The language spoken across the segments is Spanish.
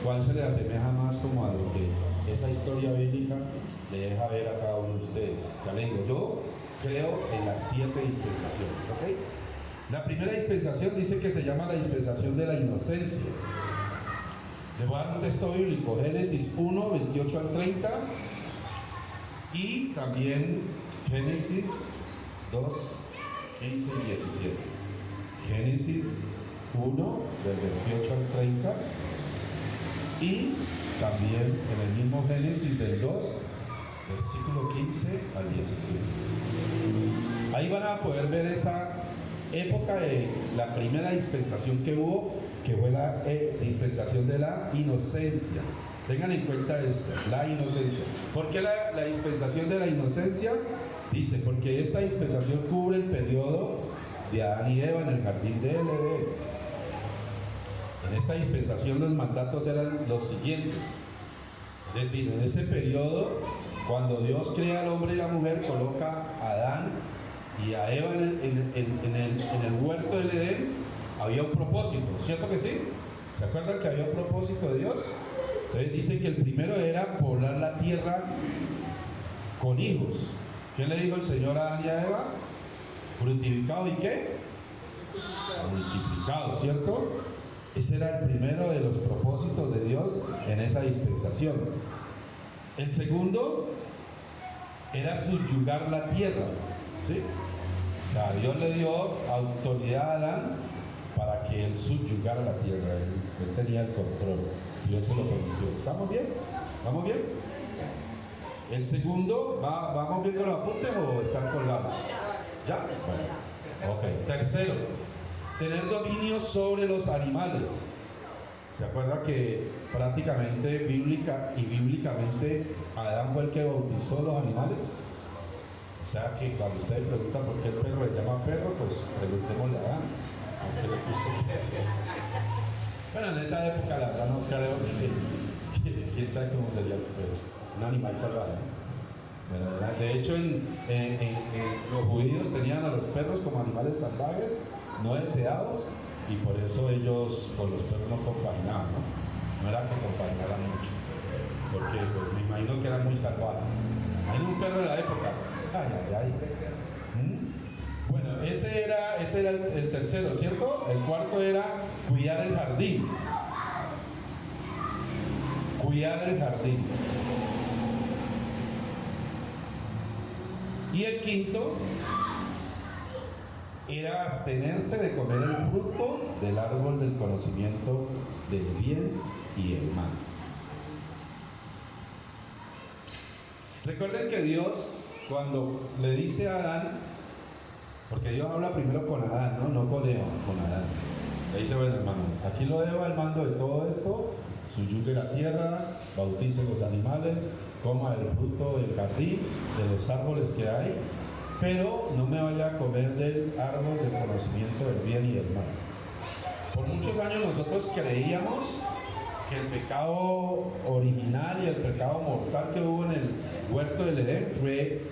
¿Cuál se le asemeja más como a lo que esa historia bíblica le deja ver a cada uno de ustedes? Ya le digo, yo creo en las 7 dispensaciones, ¿ok? La primera dispensación dice que se llama la dispensación de la inocencia. Le voy a dar un texto bíblico, Génesis 1, 28 al 30, y también Génesis 2, 15 y 17. Génesis 1, del 28 al 30, y también en el mismo Génesis del 2, versículo 15 al 17. Ahí van a poder ver esa época de la primera dispensación que hubo, que fue la dispensación de la inocencia. Tengan en cuenta esto, la inocencia. ¿Por qué la dispensación de la inocencia? Dice, porque esta dispensación cubre el periodo de Adán y Eva en el jardín del Edén. En esta dispensación los mandatos eran los siguientes. Es decir, en ese periodo, cuando Dios crea al hombre y la mujer, coloca a Adán y a Eva en el huerto del Edén, había un propósito, ¿cierto que sí? ¿Se acuerdan que había un propósito de Dios? Entonces dice que el primero era poblar la tierra con hijos. ¿Qué le dijo el Señor a Adán y a Eva? Fructificado y ¿qué? Multiplicado, ¿cierto? Ese era el primero de los propósitos de Dios en esa dispensación. El segundo era subyugar la tierra, ¿sí? O sea, Dios le dio autoridad a Adán para que él subyugara la tierra. Él tenía el control. Dios se lo permitió. ¿Estamos bien? ¿Vamos bien? El segundo, ¿vamos bien con los apuntes o están colgados? ¿Ya? Bueno. Ok. Tercero, tener dominio sobre los animales. ¿Se acuerda que prácticamente bíblicamente Adán fue el que bautizó los animales? O sea que cuando ustedes preguntan por qué el perro le llama perro, pues preguntémosle a Adán. ¿Por qué le puso perro? Bueno, en esa época la verdad no creo que quién sabe cómo sería el perro. Un animal salvaje. Bueno, de hecho, los judíos tenían a los perros como animales salvajes, no deseados, y por eso ellos con los perros no compaginaban, ¿no? No era que compaginaran mucho, porque pues, me imagino que eran muy salvajes. Hay un perro de la época. Ay. Bueno, ese era el tercero, ¿cierto? El cuarto era cuidar el jardín. Cuidar el jardín. Y el quinto era abstenerse de comer el fruto del árbol del conocimiento del bien y el mal. Recuerden que Dios, cuando le dice a Adán, porque Dios habla primero con Adán, no con Eva, con Adán. Le dice, bueno hermano, aquí lo dejo al mando de todo esto, subyugue la tierra, bautice los animales, coma el fruto del jardín, de los árboles que hay, pero no me vaya a comer del árbol del conocimiento del bien y del mal. Por muchos años nosotros creíamos que el pecado original y el pecado mortal que hubo en el huerto del Edén fue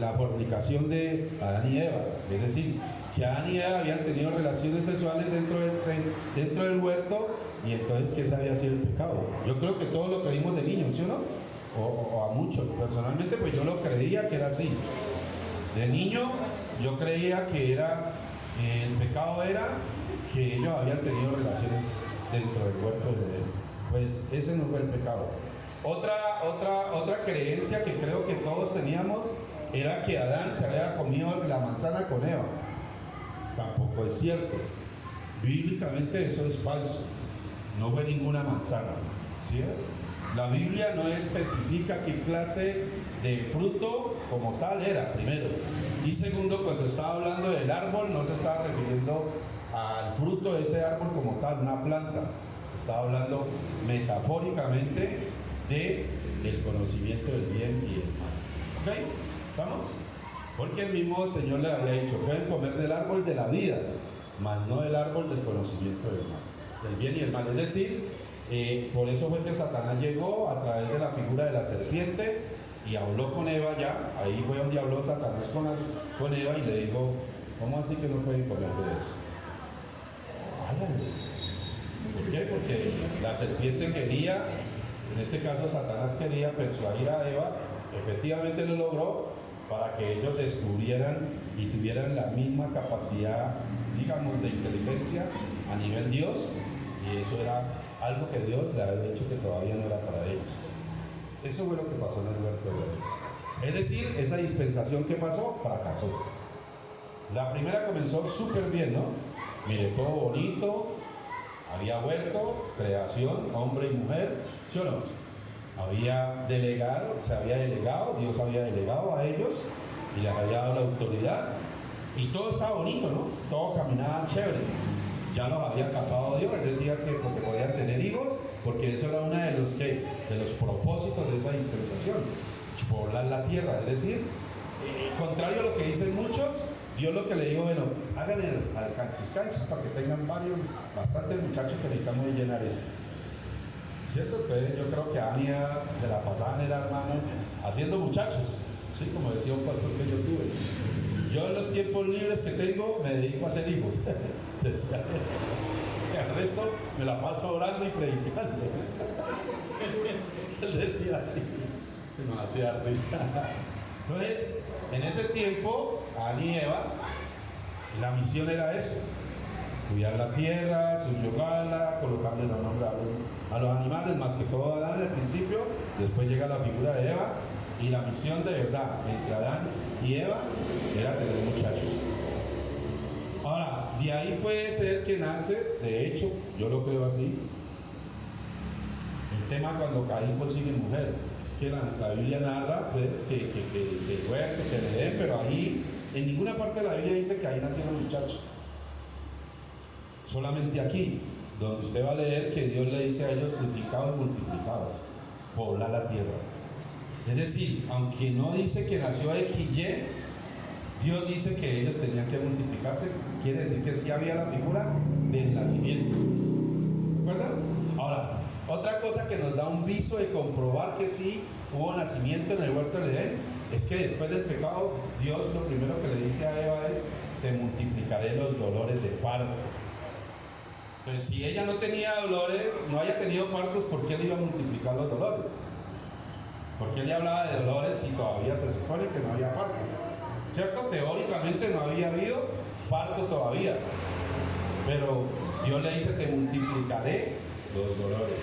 la fornicación de Adán y Eva. Es decir, que Adán y Eva habían tenido relaciones sexuales dentro del huerto, y entonces que ese había sido el pecado. Yo creo que todos lo creímos de niños, ¿sí o no? O a muchos. Personalmente pues yo lo creía que era así. De niño yo creía que el pecado era que ellos habían tenido relaciones dentro del huerto de Edén. Pues ese no fue el pecado. Otra creencia que creo que todos teníamos era que Adán se había comido la manzana con Eva. Tampoco es cierto. Bíblicamente eso es falso. No fue ninguna manzana. ¿Sí es? La Biblia no especifica qué clase de fruto como tal era, primero. Y segundo, cuando estaba hablando del árbol, no se estaba refiriendo al fruto de ese árbol como tal, una planta. Estaba hablando metafóricamente del conocimiento del bien y el mal. ¿Ok? ¿Estamos? Porque el mismo Señor le había dicho, pueden comer del árbol de la vida, mas no del árbol del conocimiento del mal, del bien y el mal. Es decir, por eso fue que Satanás llegó a través de la figura de la serpiente y habló con Eva ya. Ahí fue donde habló Satanás con Eva y le dijo, ¿cómo así que no pueden comer de eso? Háganlo. ¿Por qué? Porque la serpiente quería, en este caso Satanás quería persuadir a Eva, efectivamente lo logró, para que ellos descubrieran y tuvieran la misma capacidad, digamos, de inteligencia a nivel Dios, y eso era algo que Dios le había dicho que todavía no era para ellos. Eso fue lo que pasó en el huerto de Edén. Es decir, esa dispensación que pasó, fracasó. La primera comenzó súper bien, ¿no? Mire, todo bonito, había huerto, creación, hombre y mujer, ¿sí o no? Había delegado, se había delegado, Dios había delegado a ellos y les había dado la autoridad y todo estaba bonito, ¿no? Todo caminaba chévere. Ya los había casado Dios, él decía que porque podían tener hijos, porque eso era uno de los propósitos de esa dispensación, poblar la tierra. Es decir, contrario a lo que dicen muchos, Dios lo que le dijo, bueno, háganle al canchis para que tengan bastantes muchachos que necesitamos llenar esto. ¿Cierto? Entonces yo creo que Ania de la pasada era, hermano, haciendo muchachos, ¿sí? Como decía un pastor que yo tuve. Yo en los tiempos libres que tengo me dedico a hacer hijos. Entonces, el resto me la paso orando y predicando. Él decía así, que me hacía risa. Entonces, en ese tiempo, Adán y Eva, la misión era eso: cuidar la tierra, subyugarla, colocarle los nombres a los animales, más que todo Adán al principio, después llega la figura de Eva, y la misión de verdad entre Adán y Eva era tener muchachos. Ahora, de ahí puede ser que nace, de hecho, yo lo creo así, el tema cuando Caín consigue mujer. Es que la Biblia narra, pues, que huerto, que le den, pero ahí, en ninguna parte de la Biblia dice que ahí nacieron muchachos. Solamente aquí, donde usted va a leer que Dios le dice a ellos multiplicados y multiplicados, poblar la tierra. Es decir, aunque no dice que nació XY, Dios dice que ellos tenían que multiplicarse. Quiere decir que sí había la figura del nacimiento. ¿De acuerdo? Ahora, otra cosa que nos da un viso de comprobar que sí hubo nacimiento en el huerto de Edén es que después del pecado, Dios lo primero que le dice a Eva es: te multiplicaré los dolores de parto. Entonces, si ella no tenía dolores, no haya tenido partos, ¿por qué le iba a multiplicar los dolores? ¿Por qué le hablaba de dolores si todavía se supone que no había parto? ¿Cierto? Teóricamente no había habido parto todavía, pero Dios le dice: te multiplicaré los dolores.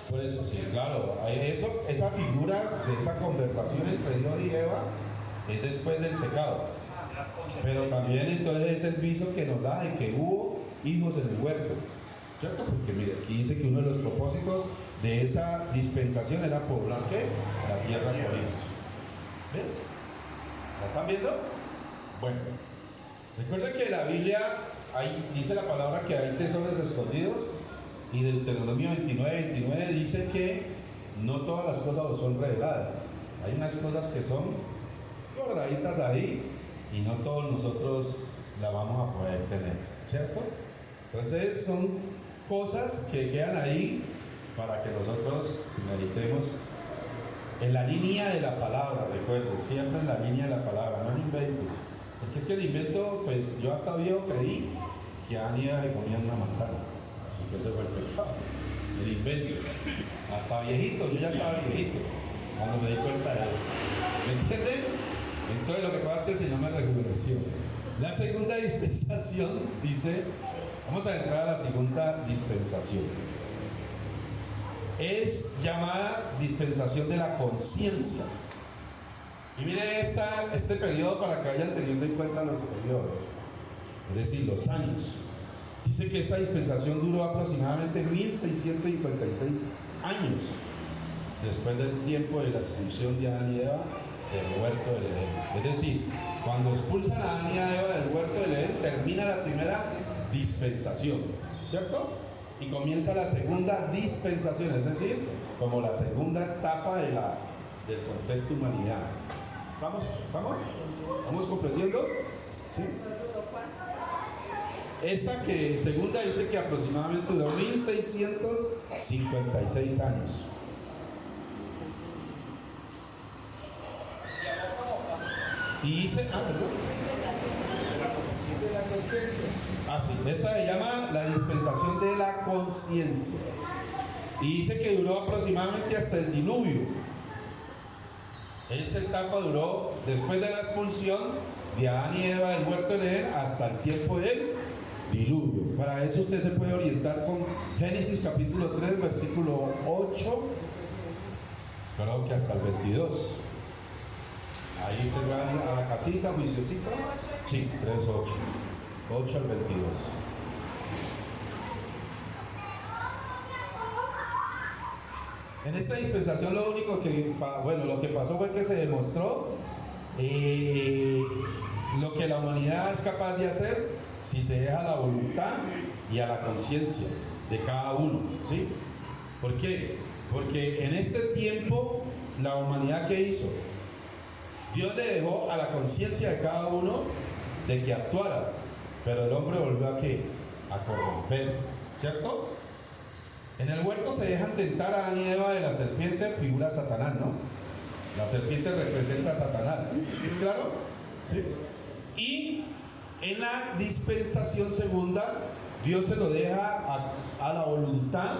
Por eso, sí, claro, esa figura de esa conversación entre Dios y Eva es después del pecado, pero también entonces es el viso que nos da de que hubo hijos en el huerto, ¿cierto? Porque mire, aquí dice que uno de los propósitos de esa dispensación era poblar, ¿qué? La tierra con hijos. ¿Ves? ¿La están viendo? Bueno, recuerden que la Biblia dice la palabra que hay tesoros escondidos, y Deuteronomio 29 dice que no todas las cosas son reveladas. Hay unas cosas que son guardaditas ahí y no todos nosotros la vamos a poder tener, ¿cierto? Entonces son cosas que quedan ahí para que nosotros meditemos en la línea de la palabra. Recuerden, siempre en la línea de la palabra, no en inventos, porque es que el invento, pues yo hasta viejo creí que Adán y Eva comían una manzana, porque ese fue el pecado, el invento. Hasta viejito, yo ya estaba viejito cuando me di cuenta de eso, ¿me entienden? Entonces lo que pasa es que el Señor me rejuveneció. La segunda dispensación dice, vamos a entrar a la segunda dispensación. Es llamada dispensación de la conciencia. Y miren este periodo para que vayan teniendo en cuenta los periodos, es decir, los años. Dice que esta dispensación duró aproximadamente 1656 años después del tiempo de la expulsión de Adán y Eva del huerto del Edén. Es decir, cuando expulsan a Adán y a Eva del huerto del Edén, termina la primera dispensación, ¿cierto? Y comienza la segunda dispensación, es decir, como la segunda etapa del contexto humanidad. ¿Estamos comprendiendo? ¿Sí? Esta que segunda dice que aproximadamente duró 1656 años. Y dice, Así, esta se llama la dispensación de la conciencia. Y dice que duró aproximadamente hasta el diluvio. Esa etapa duró después de la expulsión de Adán y Eva del huerto de Edén hasta el tiempo del diluvio. Para eso usted se puede orientar con Génesis capítulo 3, versículo 8, creo que hasta el 22. Ahí usted va a la casita, juiciosita. Sí, 3, 8 al 22. En esta dispensación lo único que, lo que pasó fue que se demostró lo que la humanidad es capaz de hacer si se deja a la voluntad y a la conciencia de cada uno, ¿sí? ¿Por qué? Porque en este tiempo la humanidad, ¿qué hizo? Dios le dejó a la conciencia de cada uno de que actuara, pero el hombre volvió a ¿qué? A corromperse, ¿cierto? En el huerto se dejan tentar a Adán y Eva de la serpiente, figura Satanás, ¿no? La serpiente representa a Satanás, ¿es claro? ¿Sí? Y en la dispensación segunda, Dios se lo deja a la voluntad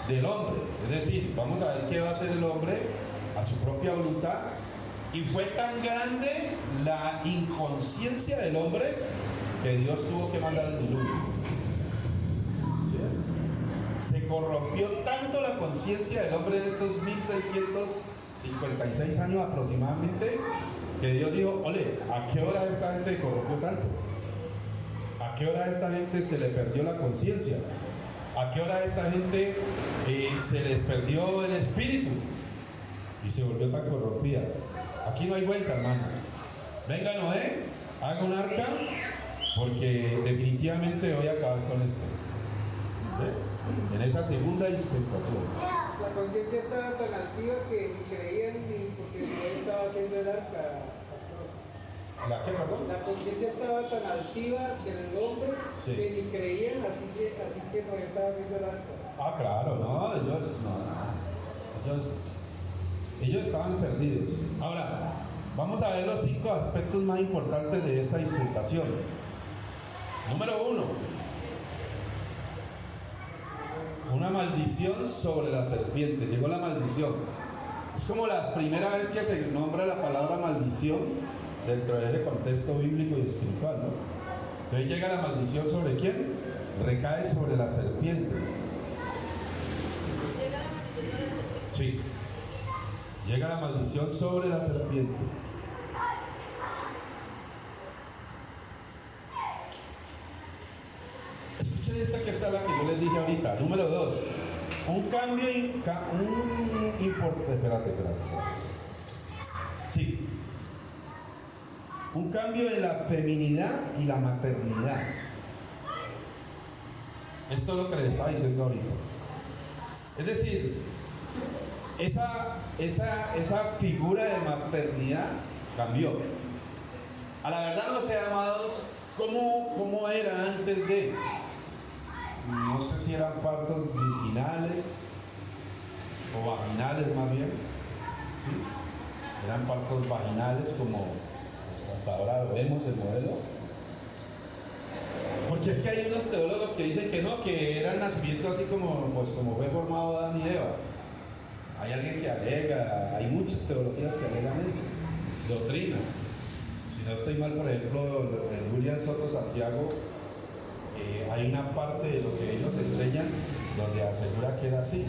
del hombre. Es decir, vamos a ver qué va a hacer el hombre a su propia voluntad. Y fue tan grande la inconsciencia del hombre que Dios tuvo que mandar el diluvio. ¿Sí es? Se corrompió tanto la conciencia del hombre en estos 1656 años aproximadamente, que Dios dijo: ole, ¿a qué hora esta gente se corrompió tanto? ¿A qué hora esta gente se le perdió la conciencia? ¿A qué hora esta gente se les perdió el espíritu? Y se volvió tan corrompida. Aquí no hay vuelta, hermano. Venga, Noé, haga un arca, porque definitivamente voy a acabar con esto. ¿Ves? En esa segunda dispensación. La conciencia estaba tan altiva que creían porque Noé estaba haciendo el arca, pastor. ¿La qué, perdón? La conciencia estaba tan altiva del hombre Sí. que ni creían, así que Noé estaba haciendo el arca. Ah, claro, no, ellos estaban perdidos. Ahora, vamos a ver los 5 aspectos más importantes de esta dispensación. Número 1, una maldición sobre la serpiente. Llegó la maldición. Es como la primera vez que se nombra la palabra maldición dentro de ese contexto bíblico y espiritual, ¿no? Entonces llega la maldición ¿sobre quién? Recae sobre la serpiente. ¿Llega la maldición sobre la serpiente? Sí. Llega la maldición sobre la serpiente. Escuchen esta que está la que yo les dije ahorita. Número 2. Un cambio importante. Espérate. Sí. Un cambio en la feminidad y la maternidad. Esto es lo que les estaba diciendo ahorita. Es decir, esa figura de maternidad cambió. A la verdad, no sé, amados, ¿cómo era antes de? No sé si eran partos virginales o vaginales más bien. ¿Sí? Eran partos vaginales como pues, hasta ahora lo vemos el modelo. Porque es que hay unos teólogos que dicen que no, que era el nacimiento así como fue formado Adán y Eva. Hay alguien que alega, hay muchas teologías que alegan eso, doctrinas. Si no estoy mal, por ejemplo, en William Soto Santiago, hay una parte de lo que ellos enseñan donde asegura que era así.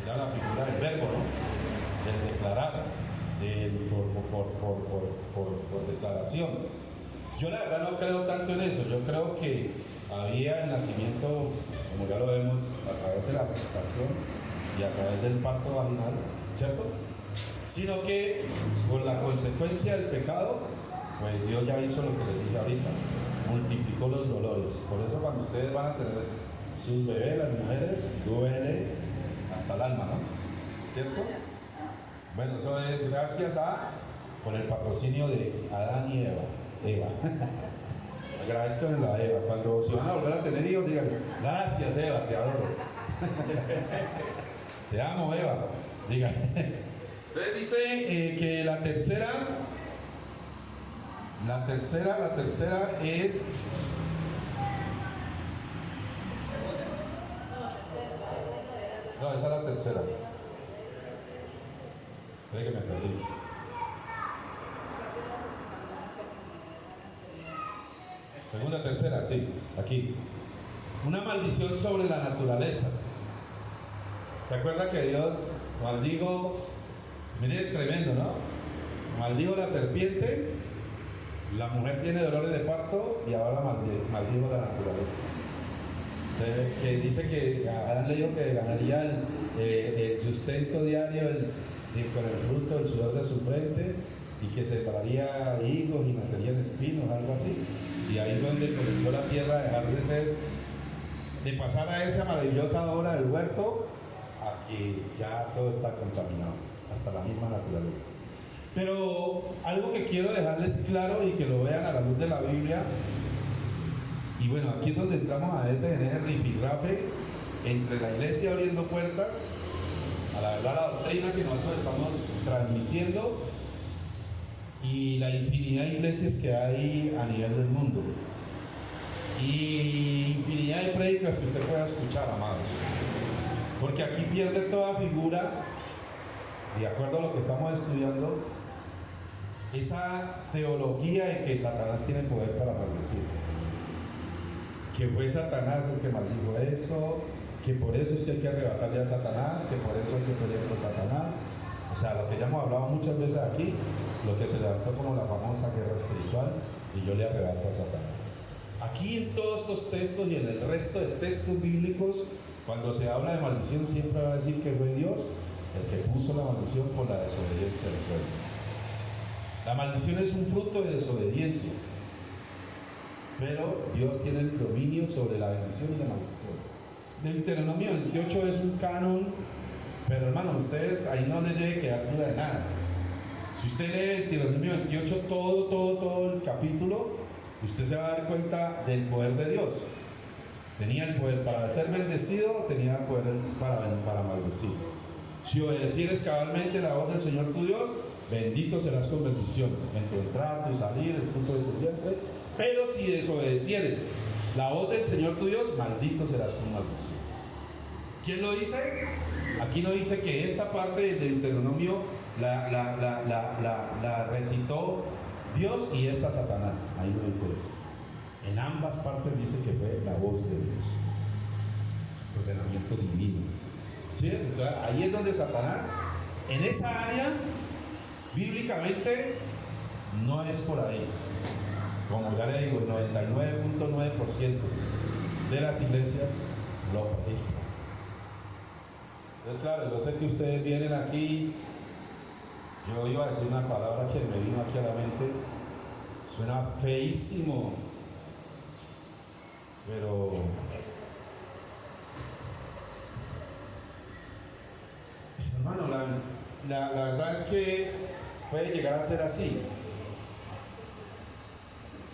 Era la figura del verbo, ¿no? Del declarar, por declaración. Yo la verdad no creo tanto en eso. Yo creo que había el nacimiento, como ya lo vemos, a través de la gestación y a través del parto vaginal, ¿cierto? Sino que por la consecuencia del pecado, pues Dios ya hizo lo que les dije ahorita, multiplicó los dolores. Por eso cuando ustedes van a tener sus bebés, las mujeres, duele hasta el alma, ¿no? ¿Cierto? Bueno, eso es gracias por el patrocinio de Adán y Eva. Agradezcanle a Eva. Cuando se van a volver a tener hijos, digan: gracias, Eva, te adoro. Te amo, Eva. Digan. Entonces dice que la tercera es No, esa es la tercera. Creo que me perdí. Segunda, tercera, sí, aquí. Una maldición sobre la naturaleza. ¿Se acuerda que Dios maldijo? Miren, tremendo, ¿no? Maldijo la serpiente, la mujer tiene dolores de parto y ahora maldijo la naturaleza. Que dice que Adán le dijo que ganaría el sustento diario con el fruto del sudor de su frente y que separaría higos y nacerían espinos, algo así. Y ahí es donde comenzó la tierra a dejar de ser, de pasar a esa maravillosa obra del huerto, a que ya todo está contaminado, hasta la misma naturaleza. Pero algo que quiero dejarles claro y que lo vean a la luz de la Biblia, y bueno, aquí es donde entramos a ese rifirrafe entre la iglesia abriendo puertas a la verdad, la doctrina que nosotros estamos transmitiendo y la infinidad de iglesias que hay a nivel del mundo y infinidad de prédicas que usted pueda escuchar, amados, porque aquí pierde toda figura, de acuerdo a lo que estamos estudiando, esa teología de que Satanás tiene poder para maldecir, que fue Satanás el que maldijo eso, que por eso es que hay que arrebatarle a Satanás, que por eso hay que pelear con Satanás. O sea, lo que ya hemos hablado muchas veces aquí, lo que se levantó como la famosa guerra espiritual, y yo le arrebato a Satanás. Aquí en todos estos textos y en el resto de textos bíblicos, cuando se habla de maldición, siempre va a decir que fue Dios el que puso la maldición por la desobediencia del pueblo. La maldición es un fruto de desobediencia, pero Dios tiene el dominio sobre la bendición y la maldición. Deuteronomio 28 es un canon, pero hermano, ustedes ahí no les debe quedar duda de nada. Si usted lee Deuteronomio 28, todo el capítulo, usted se va a dar cuenta del poder de Dios. Tenía el poder para ser bendecido, tenía el poder para maldecir. Si obedecieres cabalmente la voz del Señor tu Dios, bendito serás con bendición en tu entrada, tu salir, el fruto de tu vientre. Pero si desobedecieres la voz del Señor tu Dios, maldito serás con maldición. ¿Quién lo dice? Aquí no dice que esta parte del Deuteronomio la recitó Dios y esta Satanás. Ahí no dice eso. En ambas partes dice que fue la voz de Dios. Ordenamiento divino. ¿Sí? Entonces, ahí es donde Satanás, en esa área, bíblicamente, no es por ahí. Como ya le digo, el 99.9% de las iglesias lo predican. Entonces, claro, yo sé que ustedes vienen aquí, yo iba a decir una palabra que me vino aquí a la mente, suena feísimo, pero hermano, la verdad es que puede llegar a ser así.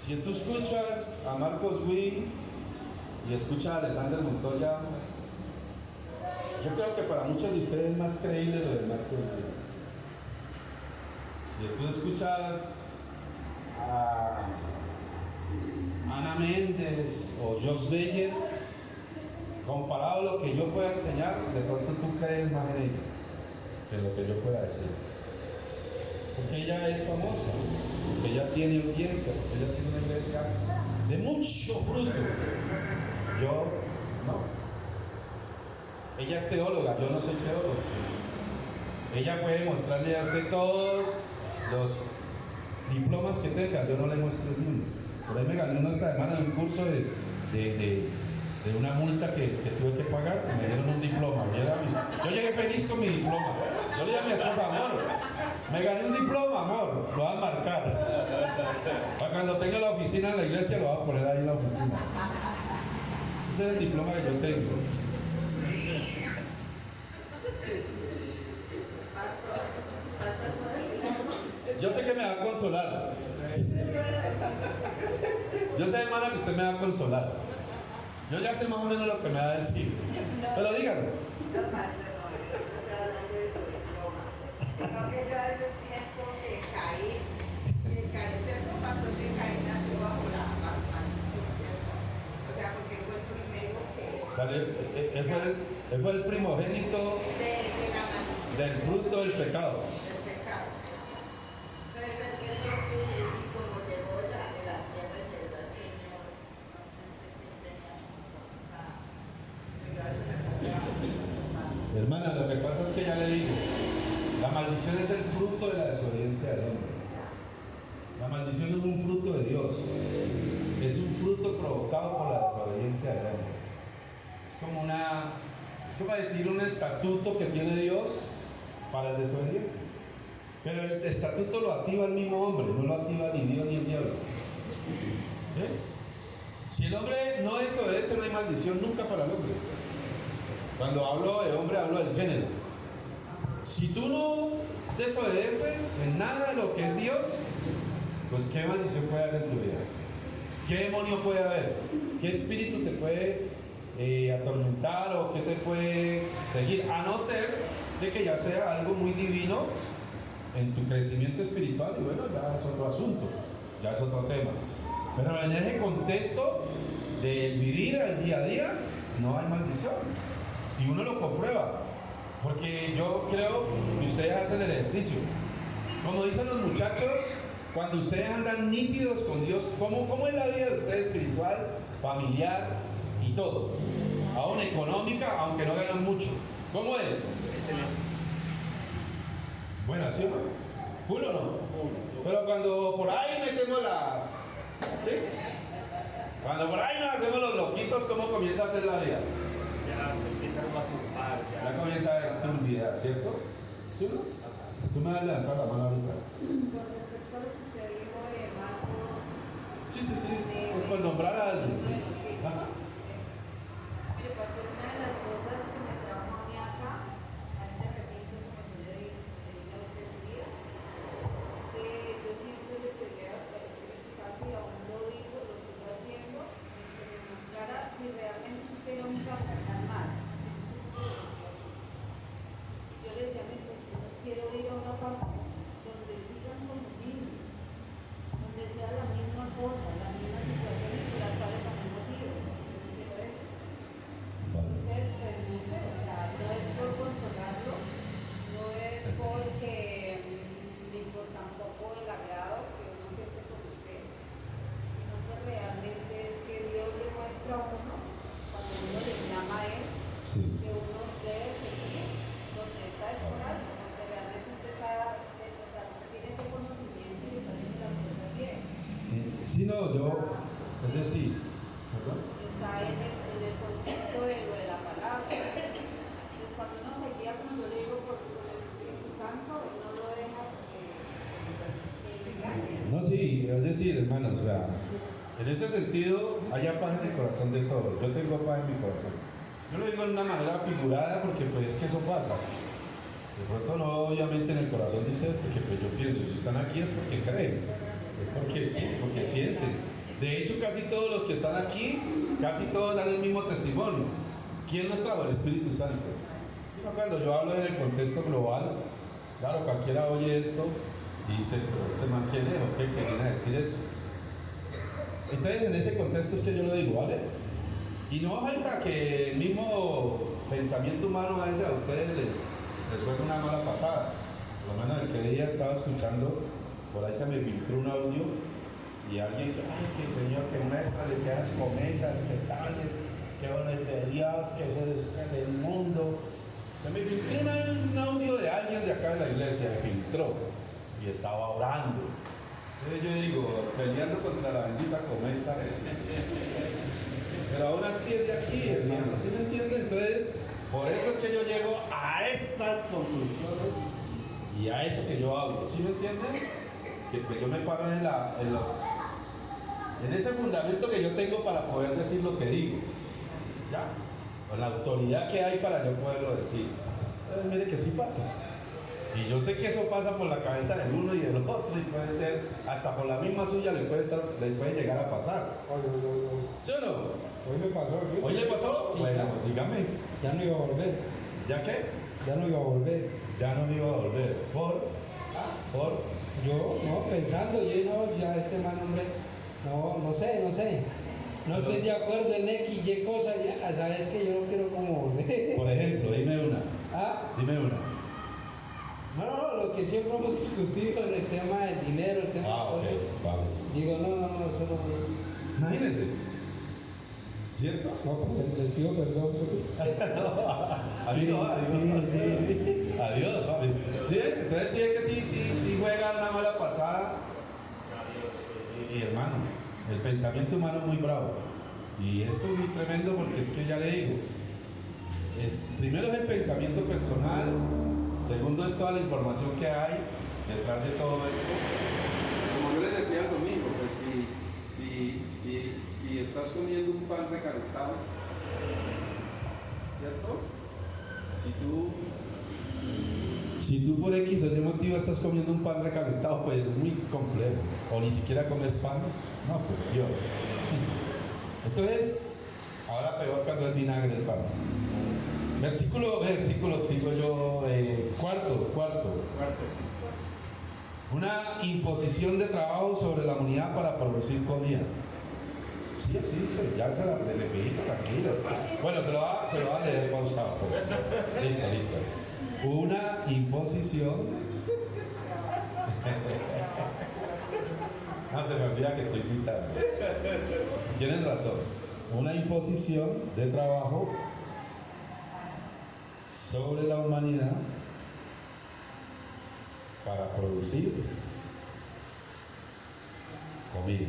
Si tú escuchas a Marcos Witt y escuchas a Alexander Montoya, yo creo que para muchos de ustedes es más creíble lo de Marcos Witt. Si tú escuchas a Ana Méndez o Josh Beyer, comparado a lo que yo pueda enseñar, de pronto tú crees más en ella que lo que yo pueda decir. Porque ella es famosa, porque ella tiene audiencia, porque ella tiene una iglesia de mucho fruto. Yo no. Ella es teóloga, yo no soy teólogo. Ella puede mostrarle a usted todos los diplomas que tenga, yo no le muestro el mundo. Por ahí me gané una esta semana de un curso de una multa que tuve que pagar, me dieron un diploma. Yo llegué feliz con mi diploma. Yo le dije a mi esposa, amor, me gané un diploma, amor, lo voy a marcar. Para cuando tenga la oficina en la iglesia, lo voy a poner ahí en la oficina. Ese es el diploma que yo tengo. Yo sé que me va a consolar. Yo sé, hermana, que usted me va a consolar. Yo ya sé más o menos lo que me va a decir. Pero dígame. No, pastor, no, yo no estoy hablando de su diploma, sino que yo a veces pienso que Caín, ¿cierto, pastor? Que Caín nació bajo la maldición, ¿cierto? O sea, porque fue el primero que Dale, él fue el primogénito de la maldición. del fruto del pecado. Del pecado, sí. Entonces él entró y como llegó de la tierra y llegó al Señor, entonces él tenía como esa gracia de la Hermana, lo que pasa es que ya le digo, la maldición es el fruto de la desobediencia del hombre. La maldición es un fruto de Dios. Es un fruto provocado por la desobediencia del hombre. Es como decir un estatuto que tiene Dios para el desobediente. Pero el estatuto lo activa el mismo hombre, no lo activa ni Dios ni el diablo. ¿Ves? Si el hombre no desobedece, no hay maldición nunca para el hombre. Cuando hablo de hombre, hablo del género. Si tú no desobedeces en nada de lo que es Dios, pues ¿qué maldición puede haber en tu vida? ¿Qué demonio puede haber? ¿Qué espíritu te puede atormentar o qué te puede seguir? A no ser de que ya sea algo muy divino en tu crecimiento espiritual, y bueno, ya es otro asunto, ya es otro tema. Pero en ese contexto del vivir al día a día, no hay maldición. Y uno lo comprueba, porque yo creo que ustedes hacen el ejercicio. Como dicen los muchachos, cuando ustedes andan nítidos con Dios, ¿cómo es la vida de ustedes espiritual, familiar y todo? Aún económica, aunque no ganan mucho. ¿Cómo es? Excelente. Buena, ¿sí o no? ¿Full o no? Pero cuando por ahí metemos la... ¿Sí? Cuando por ahí nos hacemos los loquitos, ¿cómo comienza a ser la vida? Ya se empieza uno a turbar. Ya comienza a haber turbidez, ¿cierto? ¿Sí o no? Tú me vas a levantar la mano ahorita. Con respecto a lo que usted dijo de Marco, Sí. Por nombrar a alguien, sí. bueno, sí. Ajá. Mire, pastor, una de las cosas que me trajo a mí acá, a este recinto, como yo le dije a usted un día, es que yo siempre le pedía al Espíritu Santo y aún lo digo, lo sigo haciendo, que me mostrara si realmente usted iba a aprender más. Y yo le decía a mi esposo, quiero ir a una parte donde sigan como niños, donde sea la misma cosa, las mismas situaciones por las cuales hemos ido. Yo quiero eso. Entonces, pues no sé, o sea, no es por consolarlo, no es porque ni por tampoco el agrado que uno siente con usted, sino que realmente es que Dios le muestra a uno, cuando uno le llama a Él, Sí. que uno debe seguir donde está escorando, porque realmente usted está, o sea, usted tiene ese conocimiento y está haciendo las cosas bien. Sí, no, es decir, ¿perdón? Está en el contexto de lo de la palabra. Entonces, cuando uno se guía, como yo le digo, por el Espíritu Santo, no lo deja que me engañe. No, sí, es decir, hermanos, o sea, en ese sentido, haya paz en el corazón de todos. Yo tengo paz en mi corazón. Yo lo digo de una manera figurada porque pues es que eso pasa. De pronto no obviamente en el corazón de ustedes, porque pues yo pienso, si están aquí es porque creen, es porque sí, porque sienten. De hecho, casi todos los que están aquí, casi todos dan el mismo testimonio. ¿Quién nos trajo? El Espíritu Santo. Cuando yo hablo en el contexto global, claro, cualquiera oye esto y dice, pero este man quién es, o qué viene a decir eso. Entonces en ese contexto es que yo lo digo, ¿vale? Y no falta que el mismo pensamiento humano a veces a ustedes les juega una mala pasada. Por lo menos el que día estaba escuchando, por ahí se me filtró un audio y alguien, ay, que señor, que muestra de que las cometas, que tales, que bueno es de Dios, que eso es del mundo. Se me filtró un audio de alguien de acá de la iglesia, me filtró y estaba orando. Entonces yo digo, peleando contra la bendita cometa. Pero aún así es de aquí, hermano, ¿sí me entienden? Entonces, por eso es que yo llego a estas conclusiones y a eso que yo hablo, ¿sí me entienden? Que pues yo me paro en ese fundamento que yo tengo para poder decir lo que digo, ¿ya? Con la autoridad que hay para yo poderlo decir. Entonces, mire que sí pasa. Y yo sé que eso pasa por la cabeza del uno y del otro, y puede ser, hasta por la misma suya le puede llegar a pasar. ¿Sí o no? Hoy me pasó, ¿sí? ¿Hoy le pasó? Sí, Bueno, claro. dígame. Ya no iba a volver, ¿Ya qué? ya no iba a volver. Ya no me iba a volver. ¿Por? Yo, no, pensando, yo no, ya este man, hombre, no sé. No estoy de acuerdo en X, Y cosa, ya sabes que yo no quiero como volver. Por ejemplo, dime una. ¿Ah? Dime una. No, lo que siempre hemos discutido en el tema del dinero, el tema Ah, de ok, cosas. vale. Digo, no, eso no. Imagínense. ¿Cierto? No, pues, les pido perdón. Pues. Adiós, adiós. Sí. Adiós, papi. Sí, entonces sí es que sí juega una mala pasada. Y hermano, el pensamiento humano es muy bravo. Y esto es muy tremendo porque es que ya le digo, primero es el pensamiento personal, segundo es toda la información que hay detrás de todo esto. Como yo les decía el domingo, pues si estás comiendo un pan recalentado, ¿cierto? Si tú por X o Y motivo estás comiendo un pan recalentado, pues es muy complejo. O ni siquiera comes pan, no, pues Dios. Entonces, ahora peor cuando es vinagre el pan. Versículo, digo yo, cuarto. Una imposición de trabajo sobre la humanidad para producir comida. Sí, así dice, ya se la le pedí, tranquilo. Bueno, se lo va a leer pausado, pues. Listo. Una imposición. No, se me olvida que estoy gritando. Tienen razón. Una imposición de trabajo sobre la humanidad para producir comida.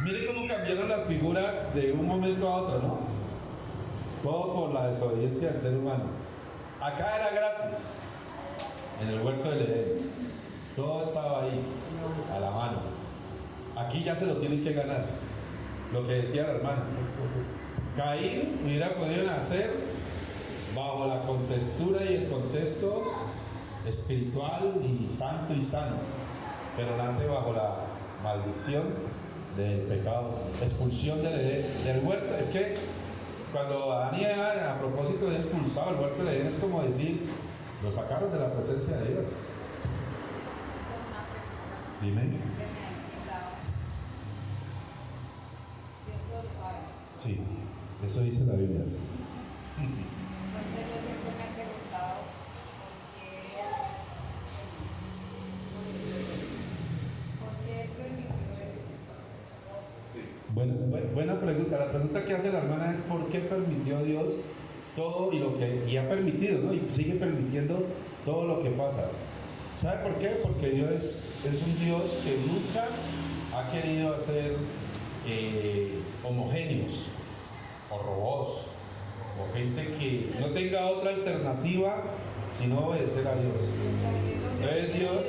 Miren cómo cambiaron las figuras de un momento a otro, ¿no? Todo por la desobediencia del ser humano. Acá era gratis, en el huerto del Edén. Todo estaba ahí, a la mano. Aquí ya se lo tienen que ganar. Lo que decía la hermana. Caín hubiera podido nacer bajo la contextura y el contexto espiritual y santo y sano, pero nace bajo la maldición del pecado, expulsión del huerto. Es que cuando Adán y Eva, a propósito de expulsado el huerto del Edén, es como decir, lo sacaron de la presencia de Dios. Dime. Dios todo lo sabe. Sí, eso dice la Biblia. Sí. Entonces yo siempre me he preguntado por qué él permitió eso. Buena pregunta. La pregunta que hace la hermana es ¿por qué permitió Dios todo y ha permitido, ¿no? Y sigue permitiendo todo lo que pasa? ¿Sabe por qué? Porque Dios es un Dios que nunca ha querido hacer homogéneos o robots o gente que no tenga otra alternativa sino obedecer a Dios. Entonces Dios,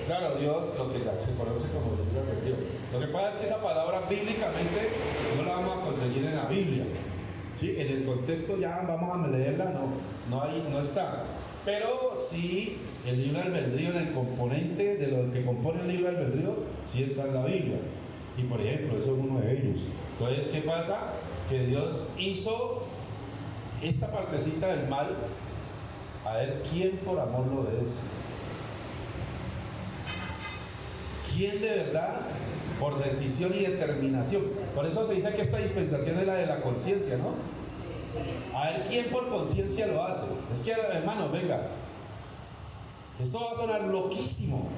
claro, Dios, lo que se conoce como libre albedrío. Lo que pasa es que esa palabra bíblicamente no la vamos a conseguir en la Biblia. ¿Sí? En el contexto ya vamos a leerla, no está. Pero sí, el libre albedrío, en el componente de lo que compone el libre albedrío, sí está en la Biblia. Y por ejemplo, eso es uno de ellos. Entonces, ¿qué pasa? Que Dios hizo esta partecita del mal, a ver quién por amor lo obedece. ¿Quién de verdad, por decisión y determinación? Por eso se dice que esta dispensación es la de la conciencia, ¿no? A ver quién por conciencia lo hace. Es que, hermano, venga, esto va a sonar loquísimo.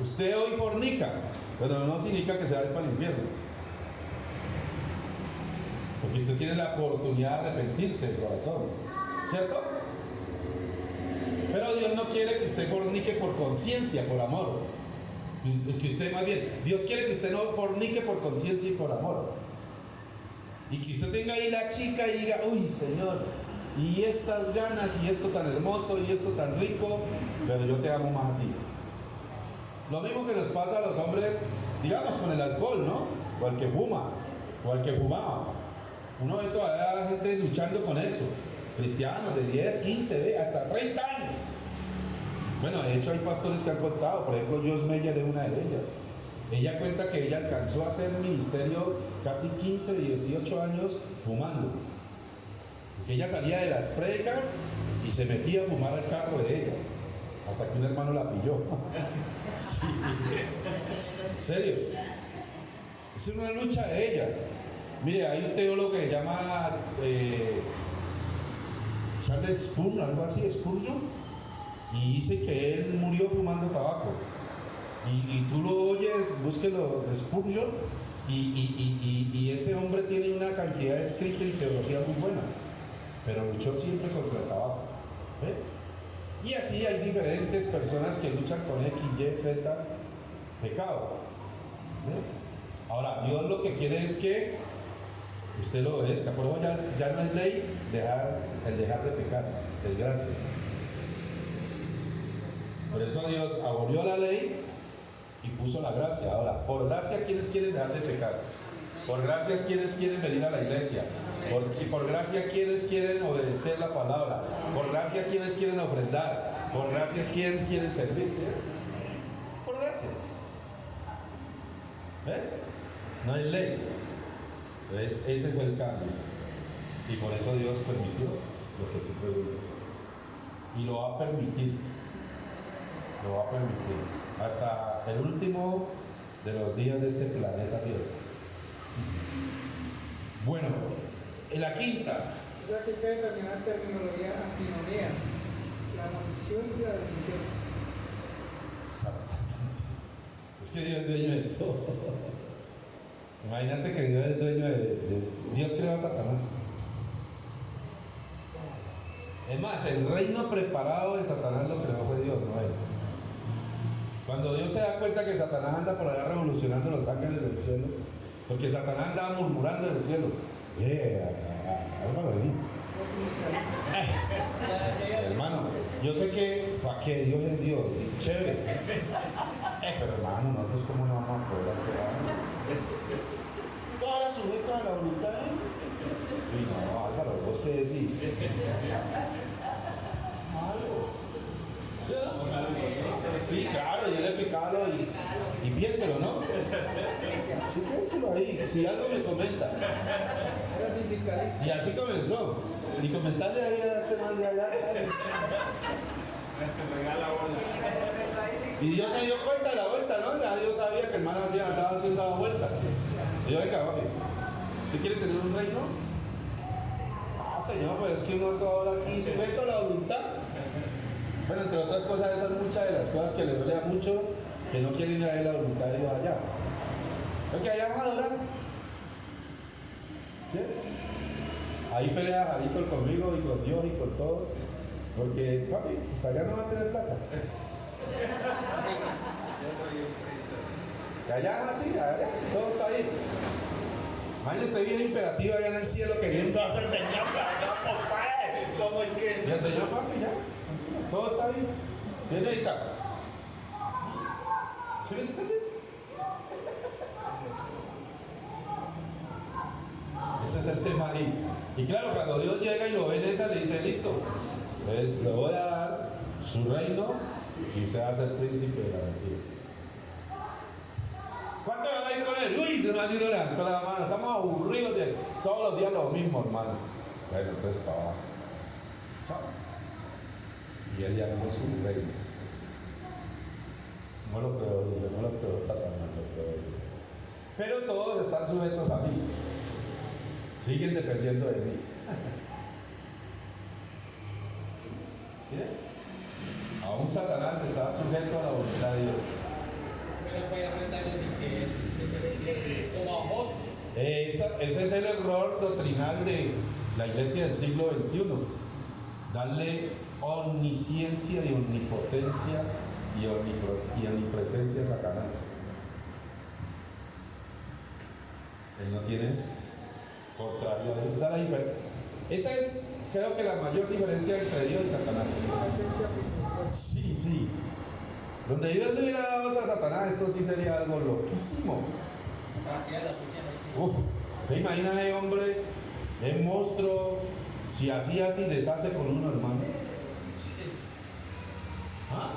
Usted hoy fornica, pero no significa que se vaya para el infierno. Porque usted tiene la oportunidad de arrepentirse del corazón, ¿cierto? Pero Dios no quiere que usted fornique por conciencia, por amor. Que usted, más bien, Dios quiere que usted no fornique por conciencia y por amor. Y que usted tenga ahí la chica y diga, uy, Señor, y estas ganas, y esto tan hermoso, y esto tan rico, pero yo te amo más a ti. Lo mismo que nos pasa a los hombres, digamos, con el alcohol, ¿no? O al que fuma, o al que fumaba. Uno ve todavía gente luchando con eso. Cristianos de 10, 15, hasta 30 años. Bueno, de hecho hay pastores que han contado, por ejemplo, Joss Meyer es una de ellas. Ella cuenta que ella alcanzó a hacer ministerio casi 15, 18 años fumando. Que ella salía de las prédicas y se metía a fumar al carro de ella. Hasta que un hermano la pilló. Sí. ¿En serio? Es una lucha de ella. Mire, hay un teólogo que se llama Charles Spurgeon, algo así, Spurgeon, y dice que él murió fumando tabaco. Y tú lo oyes, búsquelo de Spurgeon, y ese hombre tiene una cantidad de escritos y teología muy buena, pero luchó siempre contra el tabaco. ¿Ves? Y así hay diferentes personas que luchan con X, Y, Z, pecado. ¿Ves? Ahora, Dios lo que quiere es que usted lo obedezca. Por eso ya no es ley el dejar de pecar, es gracia. Por eso Dios abolió la ley y puso la gracia. Ahora, por gracia, ¿quiénes quieren dejar de pecar? Por gracia, ¿quiénes quieren venir a la iglesia? Por gracia, ¿quiénes quieren obedecer la palabra? Por gracia, ¿quiénes quieren ofrendar? Por gracia, ¿quiénes quieren servir? ¿Sí? Por gracia. ¿Ves? No hay ley. ¿Ves? Ese fue el cambio. Y por eso Dios permitió lo que tú preguntas. Y lo va a permitir. Lo va a permitir. Hasta el último de los días de este planeta Tierra. Bueno, en la quinta. O sea que hay que determinar terminología antinomía, la maldición y la bendición. Exactamente. Es que Dios es dueño de todo. Imagínate que Dios es dueño de Dios creó a Satanás. Es más, el reino preparado de Satanás lo creó fue Dios, no él. Cuando Dios se da cuenta que Satanás anda por allá revolucionando los ángeles del cielo, porque Satanás andaba murmurando en el cielo, Álvaro, vení. Hermano, yo sé que para qué Dios es Dios, y chévere. Pero hermano, nosotros cómo no vamos a poder hacer algo. Toda sujeta a la voluntad. Y no, Álvaro, ¿vos qué decís? Sí, claro, yo le picalo y piénselo, ¿no? Sí, piénselo ahí, si algo me comenta. Era sindicalista. Y así comenzó. Y comentarle ahí a este mal de allá. Y Dios se dio cuenta de la vuelta, ¿no? Ya Dios sabía que el hermano estaba haciendo la vuelta. Y yo, venga, papi, ¿usted quiere tener un reino? No, señor, pues es que uno todo aquí sujeto a la voluntad. Bueno, entre otras cosas, esas son muchas de las cosas que le duele a muchos que no quieren ir a ver la voluntad de Dios allá. Porque allá van a adorar. ¿Sí? Ahí pelea Jarito conmigo y con Dios y con todos. Porque, papi, pues allá no va a tener plata. Y allá es así, allá, todo está ahí. Imagínese bien imperativo allá en el cielo queriendo hacer señal. ¿Cómo es que? Y el Señor, papi, ya. Todo está bien. Bien editado. ¿Sí me entiendes? Ese es el tema ahí. Y claro, cuando Dios llega y lo ve en esa, le dice, listo, pues le voy a dar su reino y usted va a ser príncipe de la mentira. ¿Cuántos van a ir con él? Uy, se me levantó la mano. Estamos aburridos de todos los días lo mismo, hermano. Bueno, entonces para abajo. Chao. Y él ya no es un reino. No lo creo yo, no lo creo Satanás, lo creo Dios. Pero todos están sujetos a mí. Siguen dependiendo de mí. ¿Bien? Aún Satanás está sujeto a la voluntad de Dios. Ese es el error doctrinal de la iglesia del siglo XXI. Darle omnisciencia y omnipotencia y omnipresencia a Satanás. Él no tiene eso. Contrario a Dios. Esa es, creo que la mayor diferencia entre Dios y Satanás. Sí, sí. Donde Dios le hubiera dado eso a Satanás, esto sí sería algo loquísimo. ¿Te imaginas, hombre? Es monstruo. Si así deshace con uno, hermano. ¿Ah?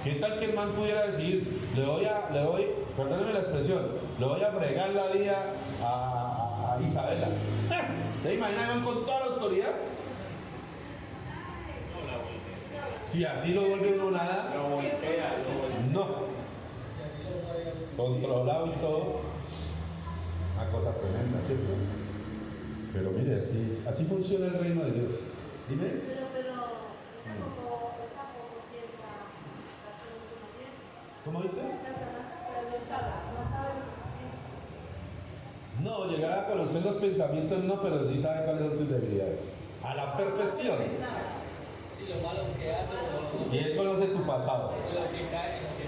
¿Qué tal que el man pudiera decir, le voy, perdónenme la expresión, le voy a fregar la vida a Isabela? ¿Te imaginas con toda la autoridad? Si así lo vuelve uno nada, Lo voltea, no. Controlado y todo. Una cosa tremenda, ¿cierto? Pero mire, así funciona el reino de Dios. Dime. ¿Cómo dice? No, llegar a conocer los pensamientos no, pero sí sabe cuáles son tus debilidades. A la perfección. Sí, lo malo que hace, Y Él conoce tu pasado. lo que cae, lo que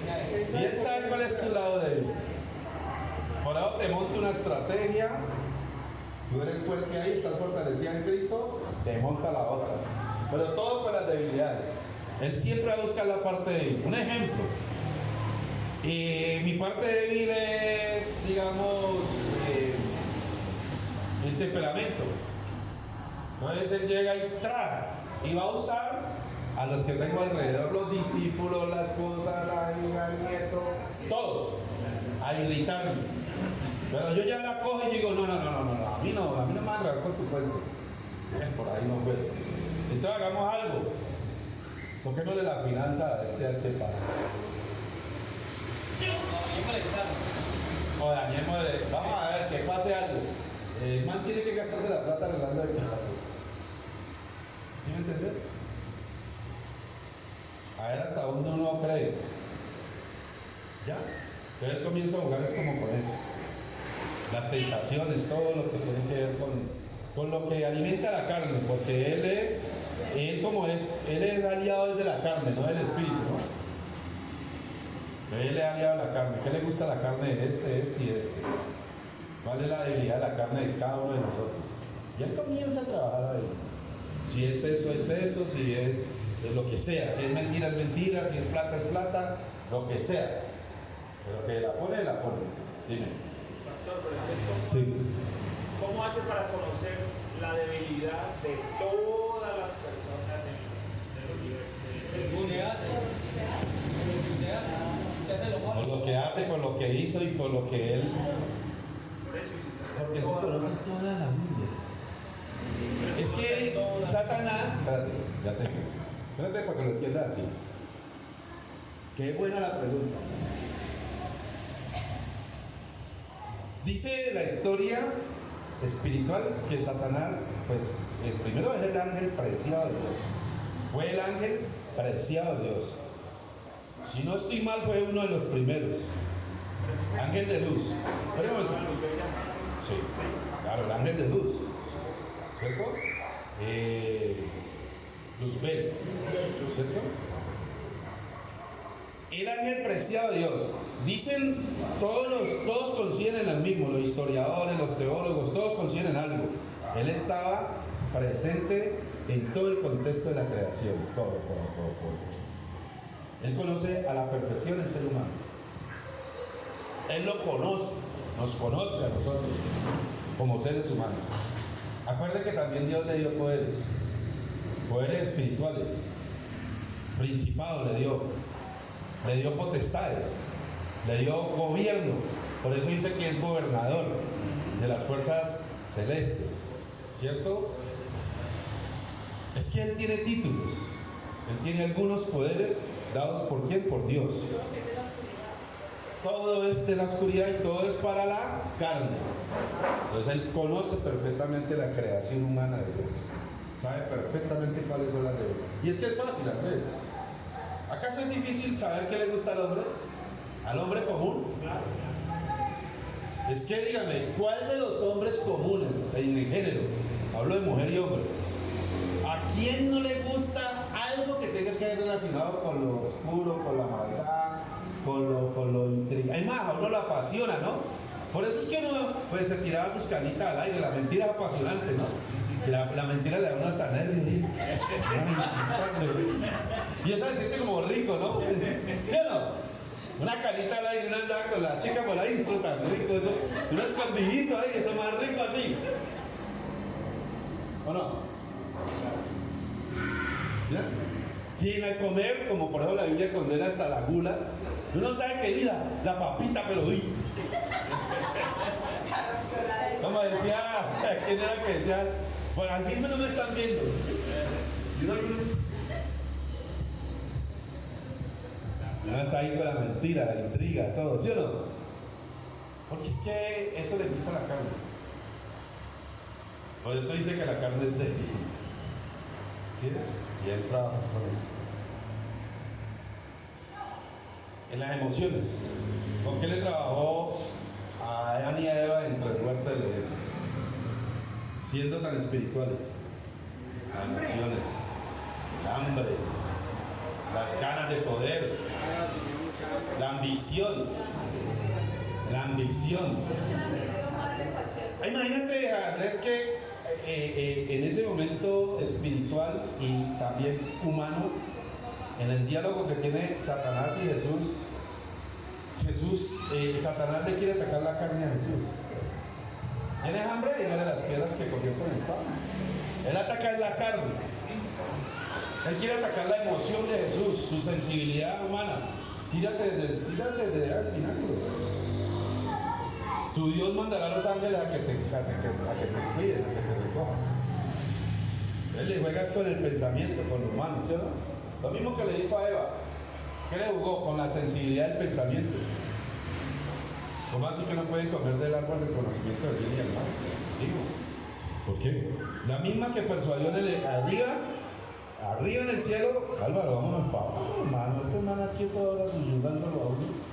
sabe. Y Él sabe cuál es tu lado débil. Por eso te monta una estrategia. Tú eres fuerte ahí, estás fortalecida en Cristo, te monta la otra. Pero todo con las debilidades. Él siempre va a buscar la parte débil. Un ejemplo. Mi parte débil es, digamos, el temperamento. Entonces Él llega y trae. Y va a usar a los que tengo alrededor, los discípulos, la esposa, la hija, el nieto, todos, a irritarme. Pero yo ya la cojo y digo, no, a mí no me van a agarrar con tu cuento. Por ahí no puedo. Entonces hagamos algo. Toquémosle la finanza a este al que pasa. O dañémosle, vamos a ver, que pase algo. El man tiene que gastarse la plata arreglando el plato. ¿Sí me entendés? A ver hasta dónde uno cree. ¿Ya? Entonces él comienza a jugar es como con eso. Las tentaciones, todo lo que tiene que ver con lo que alimenta la carne, porque él es aliado desde la carne, no del espíritu, ¿no? Él es aliado a la carne. ¿Qué le gusta a la carne de este y este? ¿Cuál es la debilidad de la carne de cada uno de nosotros? Y él comienza a trabajar ahí. Si es eso, si es lo que sea, si es mentira, si es plata, lo que sea. Pero que la pone. Dime. Pastor, pero entonces, Sí. ¿cómo hace para conocer la debilidad de todas las personas del Lo que hace. Usted hace lo malo. Por lo que hace, por lo que hizo y por lo que él. Por eso, Porque él se conoce toda la Biblia. Es que Satanás. Espérate, ya te. Espérate para que lo entiendas así. Qué buena la pregunta. Dice la historia espiritual que Satanás, pues, el primero es el ángel preciado de Dios. Fue el ángel preciado de Dios. Si no estoy mal, fue uno de los primeros. Ángel de luz. Espera un momento. Sí, claro, el ángel de luz. ¿Cierto? Luzbel. ¿Cierto? El ángel preciado de Dios. Dicen, todos coinciden en el mismo, los historiadores, los teólogos, todos coinciden en algo. Él estaba presente en todo el contexto de la creación, todo. Él conoce a la perfección el ser humano. Él lo conoce, nos conoce a nosotros como seres humanos. Acuerde que también Dios le dio poderes espirituales, principados le dio potestades, le dio gobierno. Por eso dice que es gobernador de las fuerzas celestes, ¿cierto? Es que Él tiene títulos, Él tiene algunos poderes dados por ¿quién? Por Dios. Todo es de la oscuridad y todo es para la carne. Entonces Él conoce perfectamente la creación humana de Dios. Sabe perfectamente cuáles son las de Él. Y es que es fácil, al revés. ¿Acaso es difícil saber qué le gusta al hombre? ¿Al hombre común? Es que dígame, ¿cuál de los hombres comunes en el género? Hablo de mujer y hombre. ¿A quién no le gusta algo que tenga que ver relacionado con lo oscuro, con la maldad, con lo intriga? Es más, a uno lo apasiona, ¿no? Por eso es que uno pues, se tiraba sus canitas al aire. La mentira es apasionante, ¿no? La mentira le da a uno hasta nervios. Y eso se siente como rico, ¿no? ¿Sí o no? Una canita al aire, una andaba con la chica por ahí, eso tan rico, eso. Un escondidito ahí, eso más rico así. ¿O no? ¿Ya? Sin al comer, como por ejemplo la Biblia condena hasta la gula, uno sabe que mira, la papita, pero uy. Como decía, ¿quién era que decía? Bueno, al fin no me están viendo. No está ahí con la mentira, la intriga, todo, ¿sí o no? Porque es que eso le gusta a la carne. Por eso dice que la carne es débil. ¿Sí ves? Y él trabaja con eso. En las emociones. ¿Con qué le trabajó a Adán y a Eva dentro del huerto del Edén? Siendo tan espirituales. Las emociones, el hambre, las ganas de poder, la ambición. La ambición. Imagínate, Andrés, que en ese momento espiritual y también humano, en el diálogo que tiene Satanás y Satanás le quiere atacar la carne a Jesús. ¿Tienes hambre? Dígale las piedras que cogió con el pan. Él ataca la carne. Él quiere atacar la emoción de Jesús, su sensibilidad humana. Tírate desde al pináculo. Tu Dios mandará a los ángeles a que te cuiden, a que te recojan. Él le juegas con el pensamiento, con lo humano, ¿sí o no? Lo mismo que le hizo a Eva. ¿Qué le jugó? Con la sensibilidad del pensamiento. ¿Cómo así que no pueden comer del árbol del conocimiento del bien y del mal? Digo, ¿por qué? La misma que persuadió arriba en el cielo. Álvaro, vámonos para abajo, hermano. Este hermano aquí toda hora susurrándolo a uno.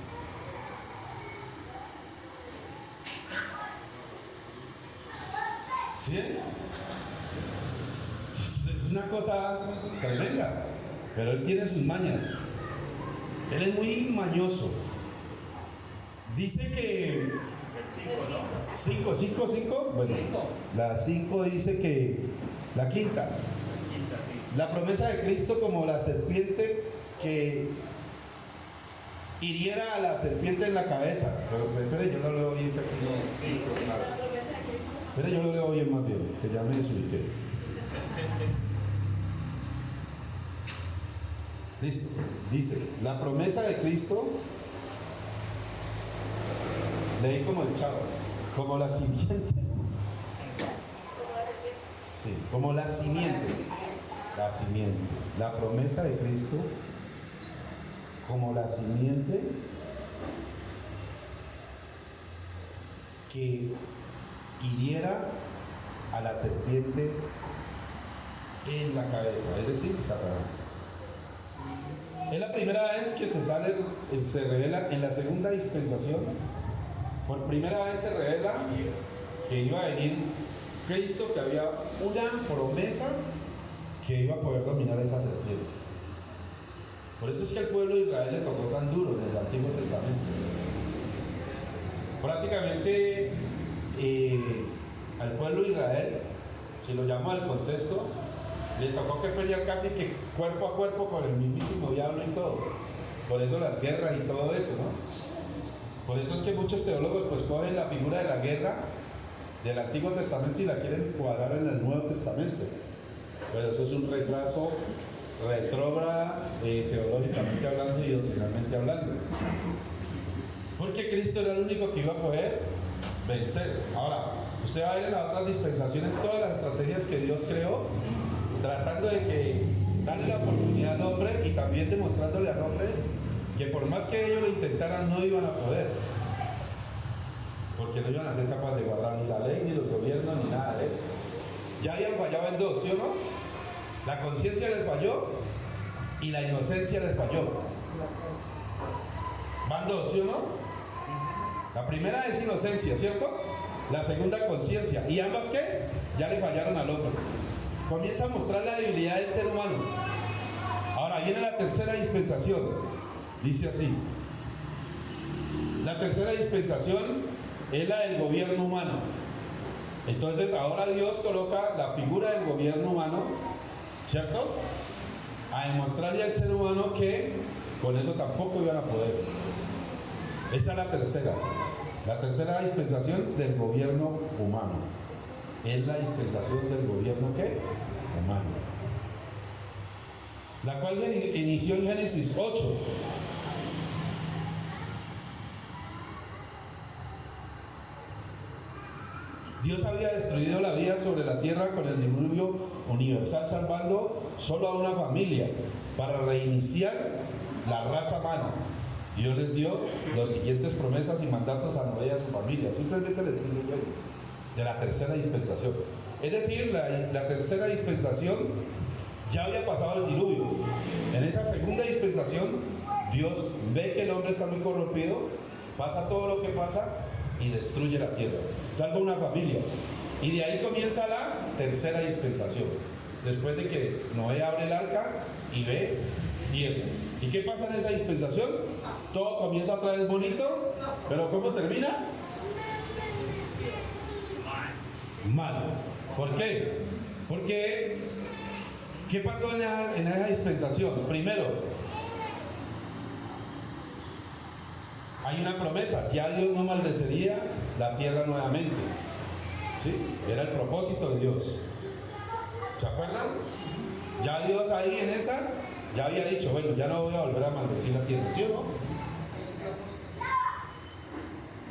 ¿Sí? Es una cosa tremenda, pero él tiene sus mañas. Él es muy mañoso. Dice que 5, bueno, la 5 dice que la quinta, la promesa de Cristo como la serpiente que hiriera a la serpiente en la cabeza. Pero espere, yo lo leo bien que aquí no. Espera, yo lo leo bien más bien, que ya me desubiqué. Listo. Dice, la promesa de Cristo, leí como el chavo, como la simiente. Sí, como la simiente. La simiente. La promesa de Cristo, como la simiente que hiriera a la serpiente en la cabeza, es decir, Satanás. Es la primera vez que se revela en la segunda dispensación. Por primera vez se revela que iba a venir Cristo, que había una promesa que iba a poder dominar esa serpiente. Por eso es que al pueblo de Israel le tocó tan duro en el Antiguo Testamento. Prácticamente al pueblo de Israel, si lo llamo al contexto, le tocó que pelear casi que cuerpo a cuerpo con el mismísimo diablo y todo. Por eso las guerras y todo eso, ¿no? Por eso es que muchos teólogos pues cogen la figura de la guerra del Antiguo Testamento y la quieren cuadrar en el Nuevo Testamento. Pero eso es un retraso retrógrado teológicamente hablando y doctrinalmente hablando. Porque Cristo era el único que iba a poder vencer. Ahora, usted va a ver en las otras dispensaciones todas las estrategias que Dios creó, tratando de que darle la oportunidad al hombre y también demostrándole al hombre que por más que ellos lo intentaran no iban a poder, porque no iban a ser capaces de guardar ni la ley, ni los gobiernos, ni nada de eso. Ya habían fallado en dos, ¿sí o no? La conciencia les falló y la inocencia les falló. Van dos, ¿sí o no? La primera es inocencia, ¿cierto? La segunda, conciencia. ¿Y ambas qué? Ya le fallaron al hombre. Comienza a mostrar la debilidad del ser humano. Ahora viene la tercera dispensación. Dice así. La tercera dispensación es la del gobierno humano. Entonces ahora Dios coloca la figura del gobierno humano, ¿cierto? A demostrarle al ser humano que con eso tampoco iban a poder. Esa es la tercera. La tercera dispensación del gobierno humano. Es la dispensación del gobierno ¿qué? Humano. La cual inició en Génesis 8. Dios había destruido la vida sobre la tierra con el diluvio universal, salvando solo a una familia, para reiniciar la raza humana. Dios les dio las siguientes promesas y mandatos a Noé y a su familia. Simplemente les estoy leyendo de la tercera dispensación. Es decir, la tercera dispensación ya había pasado el diluvio. En esa segunda dispensación, Dios ve que el hombre está muy corrompido, pasa todo lo que pasa y destruye la tierra. Salva una familia. Y de ahí comienza la tercera dispensación. Después de que Noé abre el arca y ve tierra. ¿Y qué pasa en esa dispensación? Todo comienza otra vez bonito, pero ¿cómo termina? Mal. ¿Por qué? Porque, ¿qué pasó en esa dispensación? Primero, hay una promesa, ya Dios no maldecería la tierra nuevamente. ¿Sí? Era el propósito de Dios. ¿Se acuerdan? Ya Dios ahí en esa, ya había dicho, bueno, ya no voy a volver a maldecir la tierra, ¿sí o no?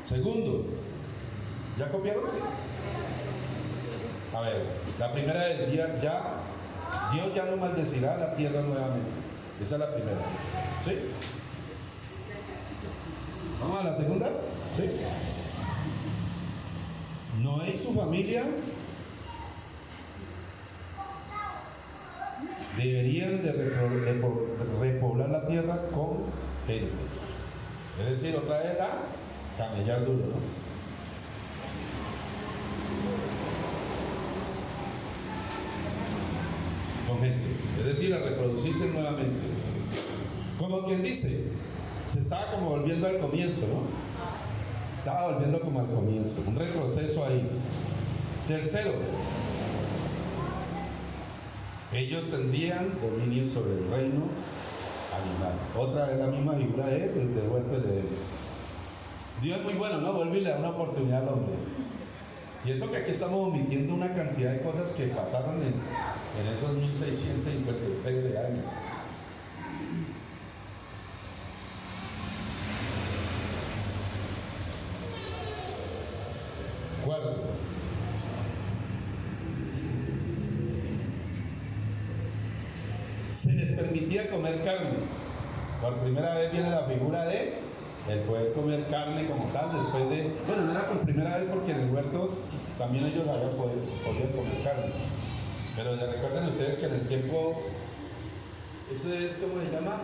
Segundo, ¿ya copiaron? Sí. A ver, la primera del día, ya, Dios ya no maldecirá la tierra nuevamente. Esa es la primera. ¿Sí? Vamos a la segunda. ¿Sí? Noé y su familia deberían de repoblar la tierra con gente. Es decir, otra vez a camellar duro, ¿no? Con gente. Es decir, a reproducirse nuevamente. Como quien dice, se estaba como volviendo al comienzo, ¿no? Estaba volviendo como al comienzo. Un retroceso ahí. Tercero, ellos tendrían dominio sobre el reino animal. Otra vez la misma figura de él, del huerto de Edén. Dios es muy bueno, ¿no? Vuelve y le da una oportunidad al hombre. Y eso que aquí estamos omitiendo una cantidad de cosas que pasaron en esos 1653 de años. Cuarto, se les permitía comer carne. Por primera vez viene la figura de el poder comer carne como tal, después de, bueno, no era por primera vez porque en el huerto también ellos podían comer carne. Pero ya recuerden ustedes que en el tiempo, eso es, ¿cómo se llama?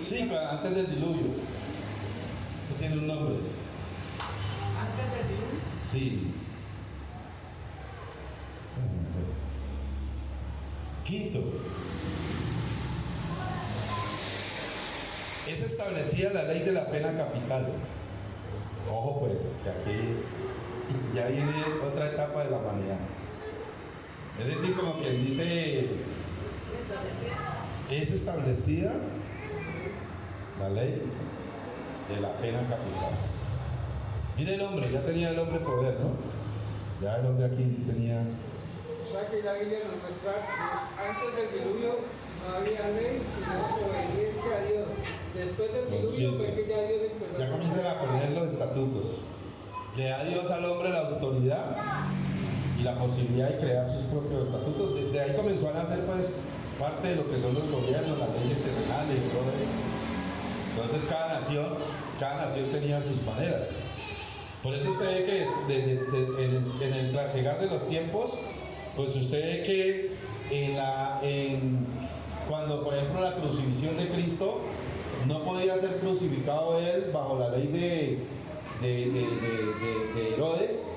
Sí, antes del diluvio. Eso tiene un nombre. Antes del diluvio. Sí. Quinto, es establecida la ley de la pena capital. Ojo pues, que aquí ya viene otra etapa de la humanidad. Es decir, como quien dice, es establecida la ley de la pena capital. Mire el hombre, ya tenía el hombre poder, ¿no? Ya el hombre aquí tenía... O sea que la Biblia nos muestra que antes del diluvio no había ley, sino obediencia a Dios. Después del diluvio fue que ya Dios empezó ya comienzan a poner los estatutos. Le da Dios al hombre la autoridad y la posibilidad de crear sus propios estatutos. De ahí comenzó a nacer pues parte de lo que son los gobiernos, las leyes terrenales y todo eso. Entonces cada nación tenía sus maneras. Por eso usted ve que en el trasegar de los tiempos, pues usted ve que cuando por ejemplo la crucifixión de Cristo, no podía ser crucificado él bajo la ley de Herodes,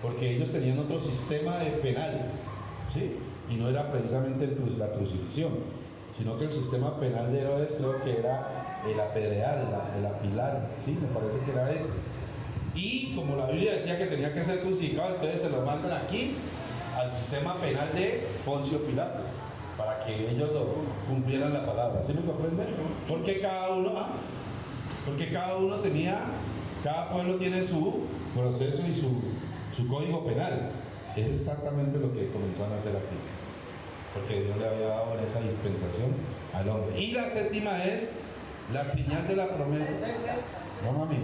porque ellos tenían otro sistema penal, ¿sí? Y no era precisamente la crucifixión, sino que el sistema penal de Herodes creo que era el apedrear, el apilar, ¿sí? Me parece que era ese. Y como la Biblia decía que tenía que ser crucificado, entonces se lo mandan aquí al sistema penal de Poncio Pilatos, para que ellos cumplieran la palabra. ¿Sí me comprenden? Porque cada uno cada pueblo tiene su proceso y su código penal. Es exactamente lo que comenzaron a hacer aquí, porque Dios le había dado en esa dispensación al hombre. Y la séptima es la señal de la promesa. No, mami.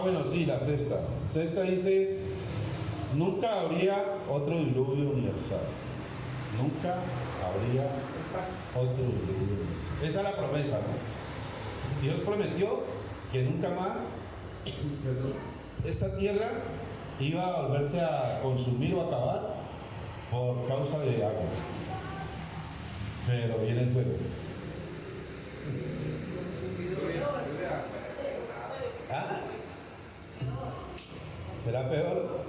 bueno, sí, la sexta. Sexta dice, nunca habría otro diluvio universal. Nunca habría otro diluvio universal. Esa es la promesa, ¿no? Dios prometió que nunca más esta tierra iba a volverse a consumir o acabar por causa de agua. Pero viene el fuego. ¿Ah? ¿Será peor?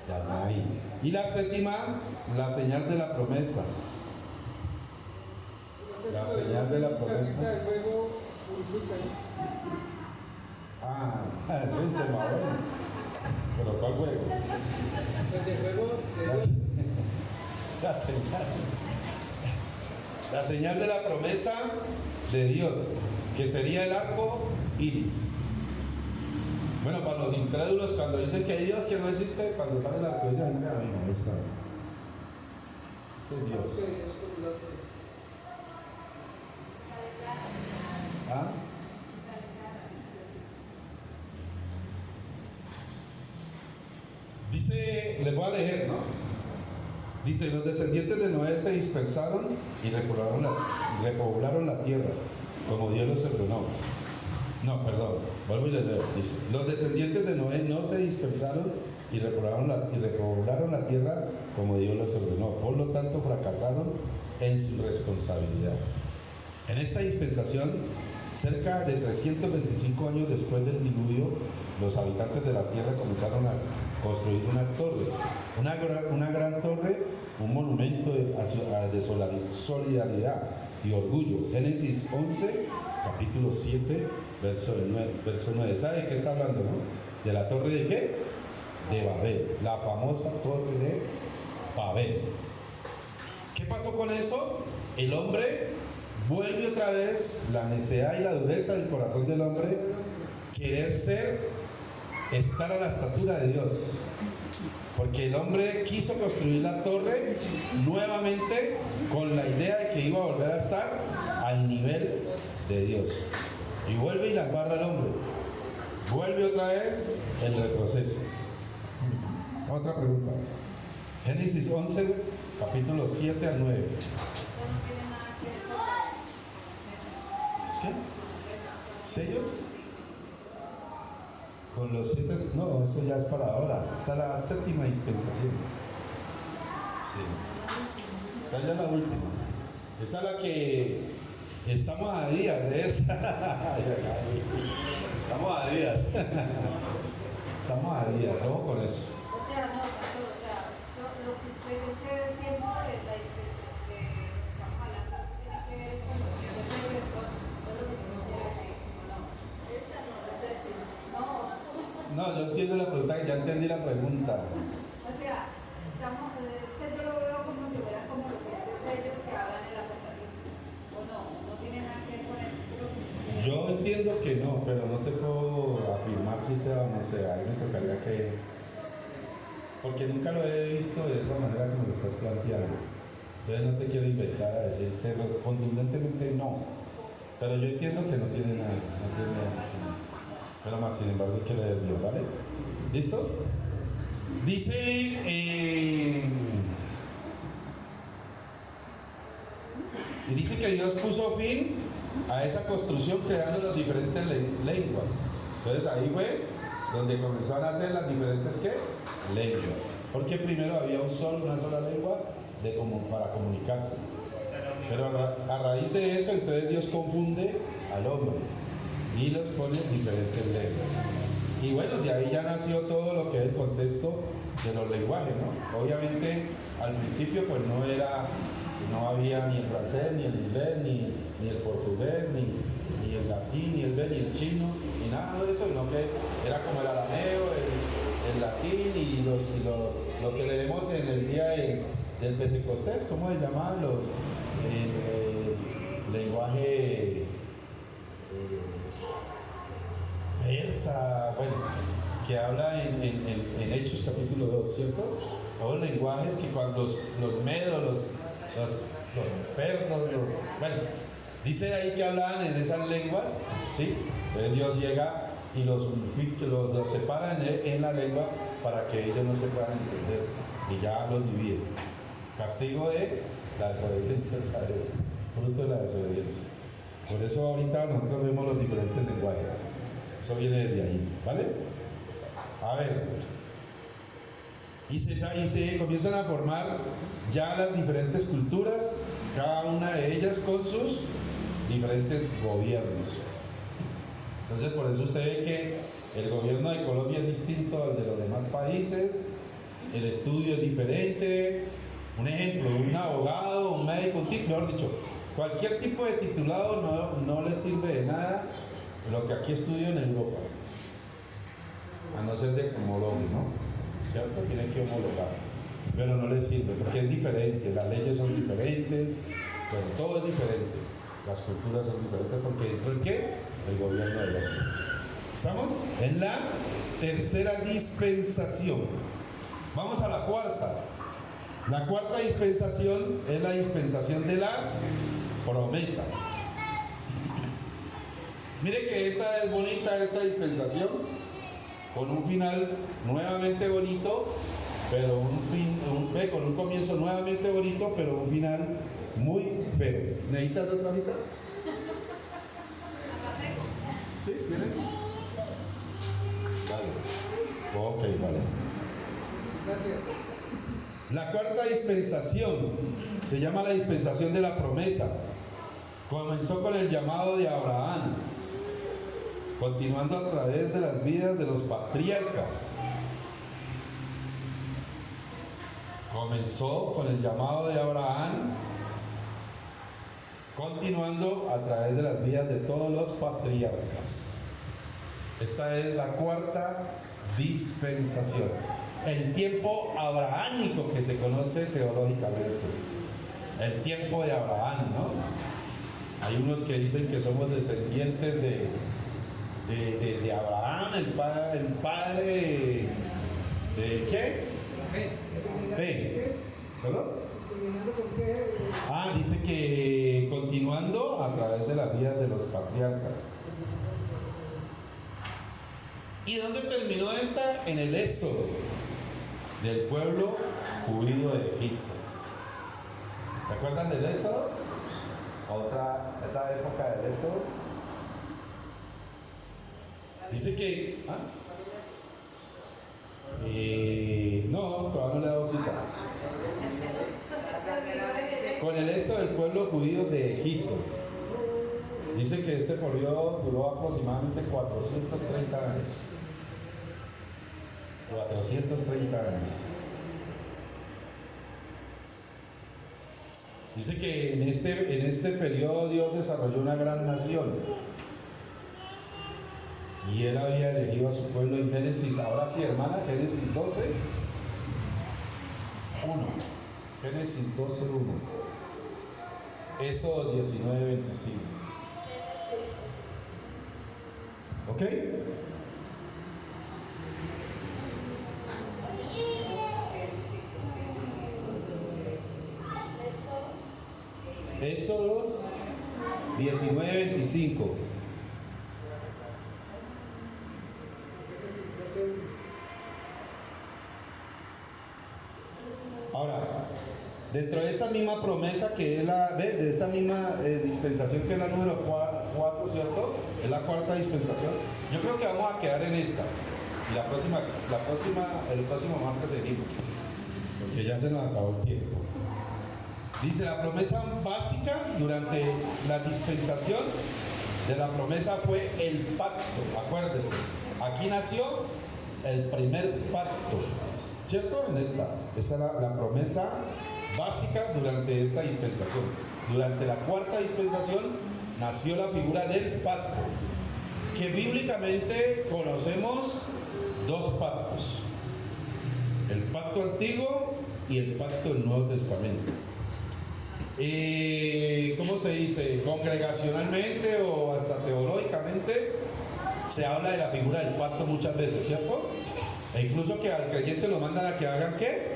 Ya no hay. Y la séptima, la señal de la promesa. La señal de la promesa. El fuego purifica, ¿no? Es un tema bueno. ¿Pero cuál fuego? Pues el fuego de La, Dios. la señal. La señal de la promesa de Dios, que sería el arco iris. Bueno, para los incrédulos, cuando dicen que hay Dios que no existe, cuando sale el arco iris, ahí está. Ese es Dios. Sí, es como la otra. ¿Ah? Dice, les voy a leer, ¿no? Dice, los descendientes de Noé se dispersaron y repoblaron la tierra, como Dios los ordenó. No, perdón, vuelvo y les leo. Dice, los descendientes de Noé no se dispersaron y repoblaron la tierra, como Dios los ordenó. Por lo tanto, fracasaron en su responsabilidad. En esta dispensación, cerca de 325 años después del diluvio, los habitantes de la tierra comenzaron a construir una torre, una gran torre, un monumento de solidaridad y orgullo. Génesis 11, capítulo 7, verso 9. ¿Sabe de qué está hablando, no? ¿De la torre de qué? De Babel, la famosa torre de Babel. ¿Qué pasó con eso? El hombre vuelve otra vez, la necedad y la dureza del corazón del hombre, querer estar a la estatura de Dios. Porque el hombre quiso construir la torre nuevamente con la idea de que iba a volver a estar al nivel de Dios. Y vuelve y la embarra el hombre. Vuelve otra vez el retroceso. Otra pregunta. Génesis 11, capítulo 7 al 9. ¿Qué? ¿Sellos? Con los 7, no, eso ya es para ahora. Esa es la séptima dispensación. Sí. Esa ya es la última. Esa es la que estamos a días de esa. Estamos a días. Estamos a días, ojo con eso. O sea, no, pastor, o sea, lo que usted este tiempo de la dispensación que estamos hablando, tiene que ver con los tiempos de todo lo que yo quiero decir, ¿o no? Esta no, la séptima. No. No, yo entiendo la pregunta, ya entendí la pregunta. O sea, es que yo lo veo como si fueran como los 7 sellos que hablan en la Apocalipsis. ¿O no? No tiene nada que ver con eso. Yo entiendo que no, pero no te puedo afirmar si sea o no sea. Ahí me tocaría que... Porque nunca lo he visto de esa manera que me lo estás planteando. Entonces no te quiero inventar a decirte contundentemente no. Pero yo entiendo que no tiene nada. No tiene nada. Pero más, sin embargo, hay que leerlo, ¿vale? ¿Listo? Dice... y dice que Dios puso fin a esa construcción creando las diferentes lenguas. Entonces ahí fue donde comenzó a nacer las diferentes ¿qué? Lenguas. Porque primero había una sola lengua para comunicarse. Pero a raíz de eso, entonces Dios confunde al hombre y los pone en diferentes lenguas. Y bueno, de ahí ya nació todo lo que es el contexto de los lenguajes, ¿no? Obviamente al principio pues no había ni el francés, ni el inglés, ni el portugués, ni el latín, ni el ni el chino, ni nada de eso, sino que era como el arameo, el latín y lo que leemos en el día del Pentecostés, ¿cómo se llaman los lenguaje persa, bueno, que habla en Hechos capítulo 2, ¿cierto? Todos los lenguajes que cuando los medos, los pernos, bueno, Dice ahí que hablaban en esas lenguas, ¿sí? Entonces Dios llega y los separa en la lengua para que ellos no se puedan entender y ya los divide. Castigo de la desobediencia, ¿sabes? Fruto de la desobediencia. Por eso ahorita nosotros vemos los diferentes lenguajes. Eso viene desde ahí, ¿vale? A ver. Y se comienzan a formar ya las diferentes culturas, cada una de ellas con sus diferentes gobiernos. Entonces por eso usted ve que el gobierno de Colombia es distinto al de los demás países, el estudio es diferente. Un ejemplo, un abogado, un médico, mejor dicho, cualquier tipo de titulado no le sirve de nada lo que aquí estudio en Europa, a no ser de que homologue, ¿no? ¿Cierto? Tiene que homologar, pero no le sirve porque es diferente, las leyes son diferentes, pero todo es diferente, las culturas son diferentes porque dentro del ¿qué? El gobierno del hombre. Estamos en la tercera dispensación. Vamos a la cuarta. La cuarta dispensación es la dispensación de las promesas. Mire que esta es bonita, esta dispensación, con un final nuevamente bonito, pero con un comienzo nuevamente bonito, pero un final muy feo. ¿Necesitas otra ahorita? ¿Sí? ¿Tienes? Vale. Ok, vale. Gracias. La cuarta dispensación se llama la dispensación de la promesa. Comenzó con el llamado de Abraham, continuando a través de las vidas de los patriarcas. Comenzó con el llamado de Abraham, continuando a través de las vidas de todos los patriarcas. Esta es la cuarta dispensación. El tiempo abrahámico que se conoce teológicamente. El tiempo de Abraham, ¿no? Hay unos que dicen que somos descendientes de Abraham, el padre de ¿qué? Fe. ¿Perdón? Dice que continuando a través de las vidas de los patriarcas. ¿Y dónde terminó esta? En el éxodo del pueblo judío de Egipto. ¿Se acuerdan del éxodo? Esa época del éxodo. Dice que... no, todavía no le he dado cita. Con el éxodo del pueblo judío de Egipto. Dice que este periodo duró aproximadamente 430 años. 430 años. Dice que en este periodo Dios desarrolló una gran nación. Y Él había elegido a su pueblo en Génesis. Ahora sí, hermana, Génesis 12. 1. Génesis 12, 1. Éxodo 19, 25. ¿Ok? Éxodos 19, 25. Ahora, dentro de esta misma promesa que es de esta misma dispensación que es la número 4, ¿cierto? Es la cuarta dispensación. Yo creo que vamos a quedar en esta. Y el próximo martes seguimos. Porque ya se nos acabó el tiempo. Dice, la promesa básica durante la dispensación de la promesa fue el pacto. Acuérdese, aquí nació el primer pacto. ¿Cierto? Esta es la promesa básica durante esta dispensación. Durante la cuarta dispensación nació la figura del pacto, que bíblicamente conocemos dos pactos: el pacto antiguo y el pacto del Nuevo Testamento. ¿Cómo se dice? Congregacionalmente o hasta teológicamente se habla de la figura del pacto muchas veces, ¿cierto? E incluso que al creyente lo mandan a que hagan ¿qué?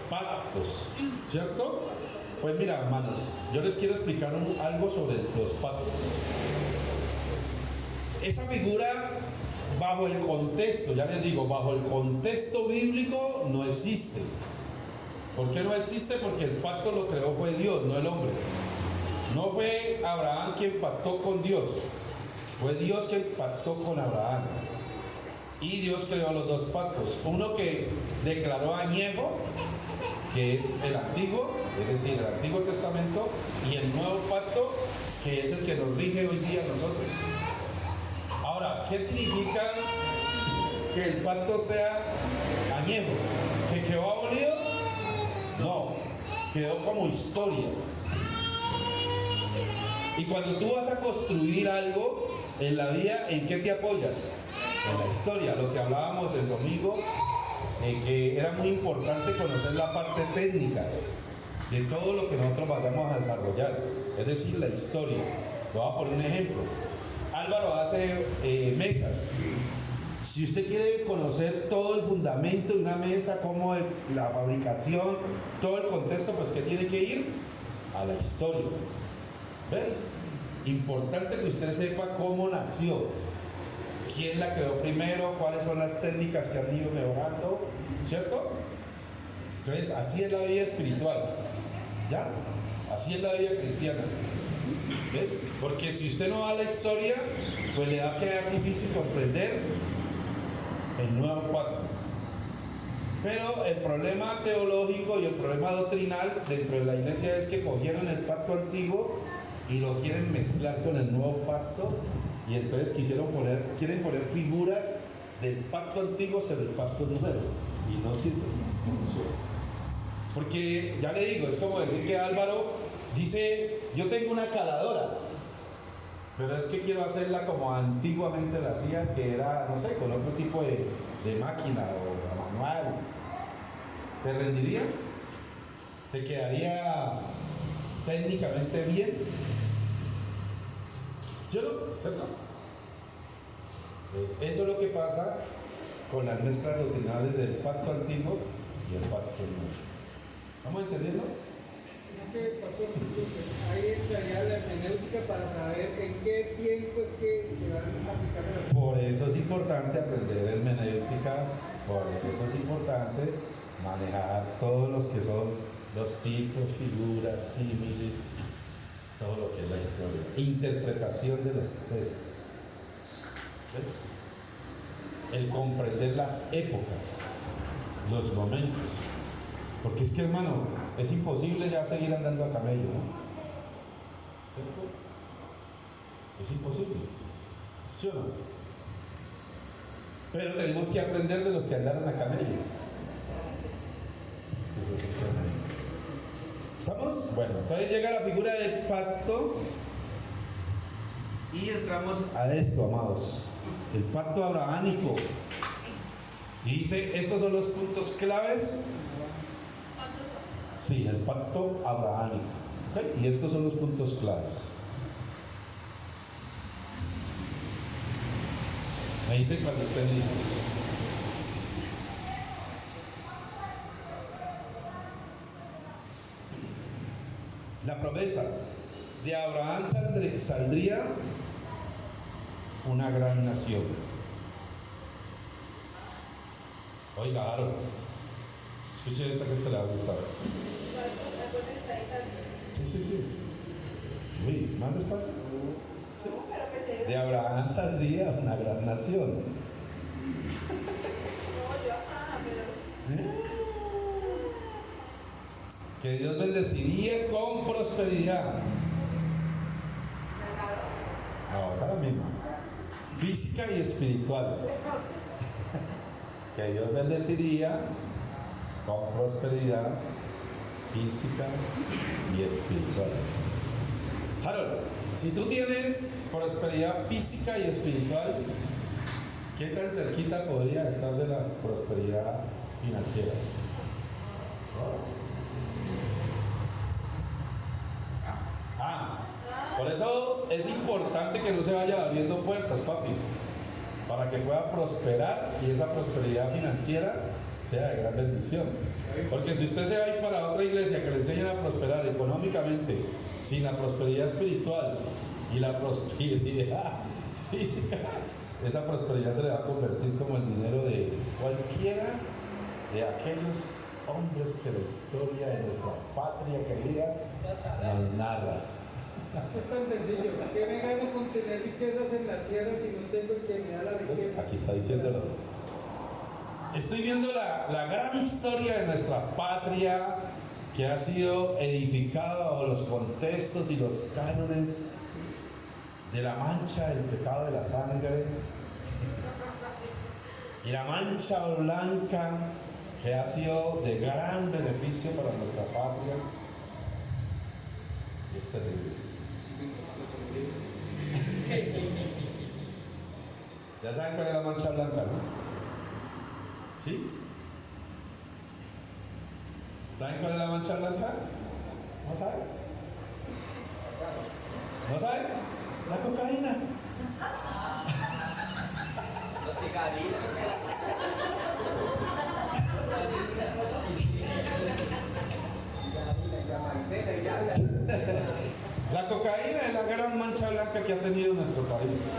Pactos, ¿cierto? Pues mira, hermanos, yo les quiero explicar algo sobre los pactos. Esa figura, bajo el contexto, ya les digo, bajo el contexto bíblico no existe. ¿Por qué no existe? Porque el pacto lo creó fue Dios, no el hombre. No fue Abraham quien pactó con Dios, fue Dios quien pactó con Abraham. Y Dios creó los dos pactos. Uno que declaró añejo, que es el antiguo, es decir, el Antiguo Testamento, y el nuevo pacto, que es el que nos rige hoy día a nosotros. Ahora, ¿qué significa que el pacto sea añejo? ¿Que quedó abolido? No, quedó como historia. Y cuando tú vas a construir algo en la vida, ¿en qué te apoyas? En la historia, lo que hablábamos el domingo, que era muy importante conocer la parte técnica de todo lo que nosotros vayamos a desarrollar, es decir, la historia. Voy a poner un ejemplo. Álvaro hace mesas. Si usted quiere conocer todo el fundamento de una mesa, cómo es la fabricación, todo el contexto, pues ¿qué tiene que ir? A la historia. ¿Ves? Importante que usted sepa cómo nació, quién la creó primero, cuáles son las técnicas que han ido mejorando, ¿cierto? Entonces, así es la vida espiritual, ¿ya? Así es la vida cristiana. ¿Ves? Porque si usted no va a la historia, pues le va a quedar difícil comprender el nuevo pacto. Pero el problema teológico y el problema doctrinal dentro de la iglesia es que cogieron el pacto antiguo y lo quieren mezclar con el nuevo pacto, y entonces quieren poner figuras del pacto antiguo sobre el pacto nuevo, y no sirve. Porque ya le digo, es como decir que Álvaro dice, yo tengo una caladora, pero es que quiero hacerla como antiguamente la hacía, que era, no sé, con otro tipo de máquina o manual. ¿Te rendiría? ¿Te quedaría técnicamente bien? ¿Cierto? Pues eso es lo que pasa con las mezclas doctrinales del pacto antiguo y el pacto nuevo. ¿Vamos entendiendo? Pastor, ahí entraría la hermenéutica para saber en qué tiempo es que se van a aplicar las cosas. Por eso es importante aprender hermenéutica, por eso es importante manejar todos los que son los tipos, figuras, símiles, todo lo que es la historia, interpretación de los textos. ¿Ves? El comprender las épocas, los momentos. Porque es que, hermano, es imposible ya seguir andando a camello, ¿no? ¿Cierto? Es imposible. ¿Sí o no? Pero tenemos que aprender de los que andaron a camello. Es que eso es el tema. ¿Estamos? Bueno, entonces llega la figura del pacto y entramos a esto, amados. El pacto abrahámico. Y dice, estos son los puntos claves. Sí, el pacto abrahámico. ¿Okay? Y estos son los puntos claves. Me dicen cuando estén listos. La promesa de Abraham saldría una gran nación. Oiga, Aaron, escuche esta que esta le va a gustar. Sí. Uy, más despacio. De Abraham saldría una gran nación. Que Dios bendeciría con prosperidad. No, esa es la misma. Física y espiritual. Que Dios bendeciría con prosperidad física y espiritual. Harold, si tú tienes prosperidad física y espiritual, ¿qué tan cerquita podría estar de la prosperidad financiera? Por eso es importante que no se vaya abriendo puertas, papi, para que pueda prosperar y esa prosperidad financiera sea de gran bendición. Porque si usted se va a ir para otra iglesia que le enseñan a prosperar económicamente, sin la prosperidad espiritual y la prosperidad física, esa prosperidad se le va a convertir como el dinero de cualquiera de aquellos hombres que la historia de nuestra patria querida nos narra. Es tan sencillo. ¿Qué me gano con tener riquezas en la tierra si no tengo el que me da la riqueza? Aquí está diciéndolo. Estoy viendo la gran historia de nuestra patria que ha sido edificada bajo los contextos y los cánones de la mancha del pecado de la sangre y la mancha blanca que ha sido de gran beneficio para nuestra patria. Y es terrible. Ya saben cuál es la mancha blanca, ¿no? ¿Sí? ¿Saben cuál es la mancha blanca? ¿No saben? ¿No saben? La cocaína. La cocaína es la gran mancha blanca que ha tenido nuestro país.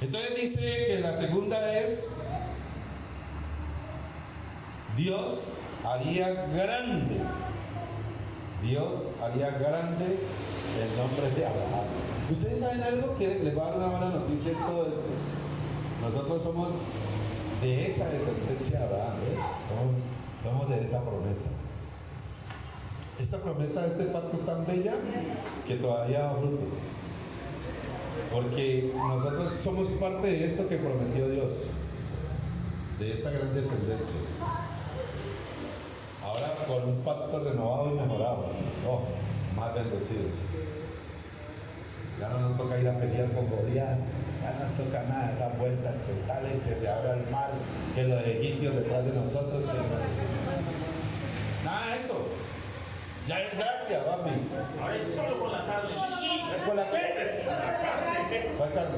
Entonces dice que la segunda es: Dios haría grande el nombre de Abraham. ¿Ustedes saben algo que les va a dar una buena noticia en todo esto? Nosotros somos de esa descendencia de Abraham, ¿ves? Somos de esa promesa. Esta promesa de este pacto es tan bella que todavía da fruto. Porque nosotros somos parte de esto que prometió Dios, de esta gran descendencia. Ahora con un pacto renovado y mejorado, más bendecidos. Ya no nos toca ir a pelear con Goliat, ya no nos toca nada, dar vueltas, que tales, que se abra el mar, que los egipcios detrás de nosotros, que nada de eso. Ya es gracia, papi. Ahora es solo con la carne. Sí. ¿Con la qué? ¿Cuál carne?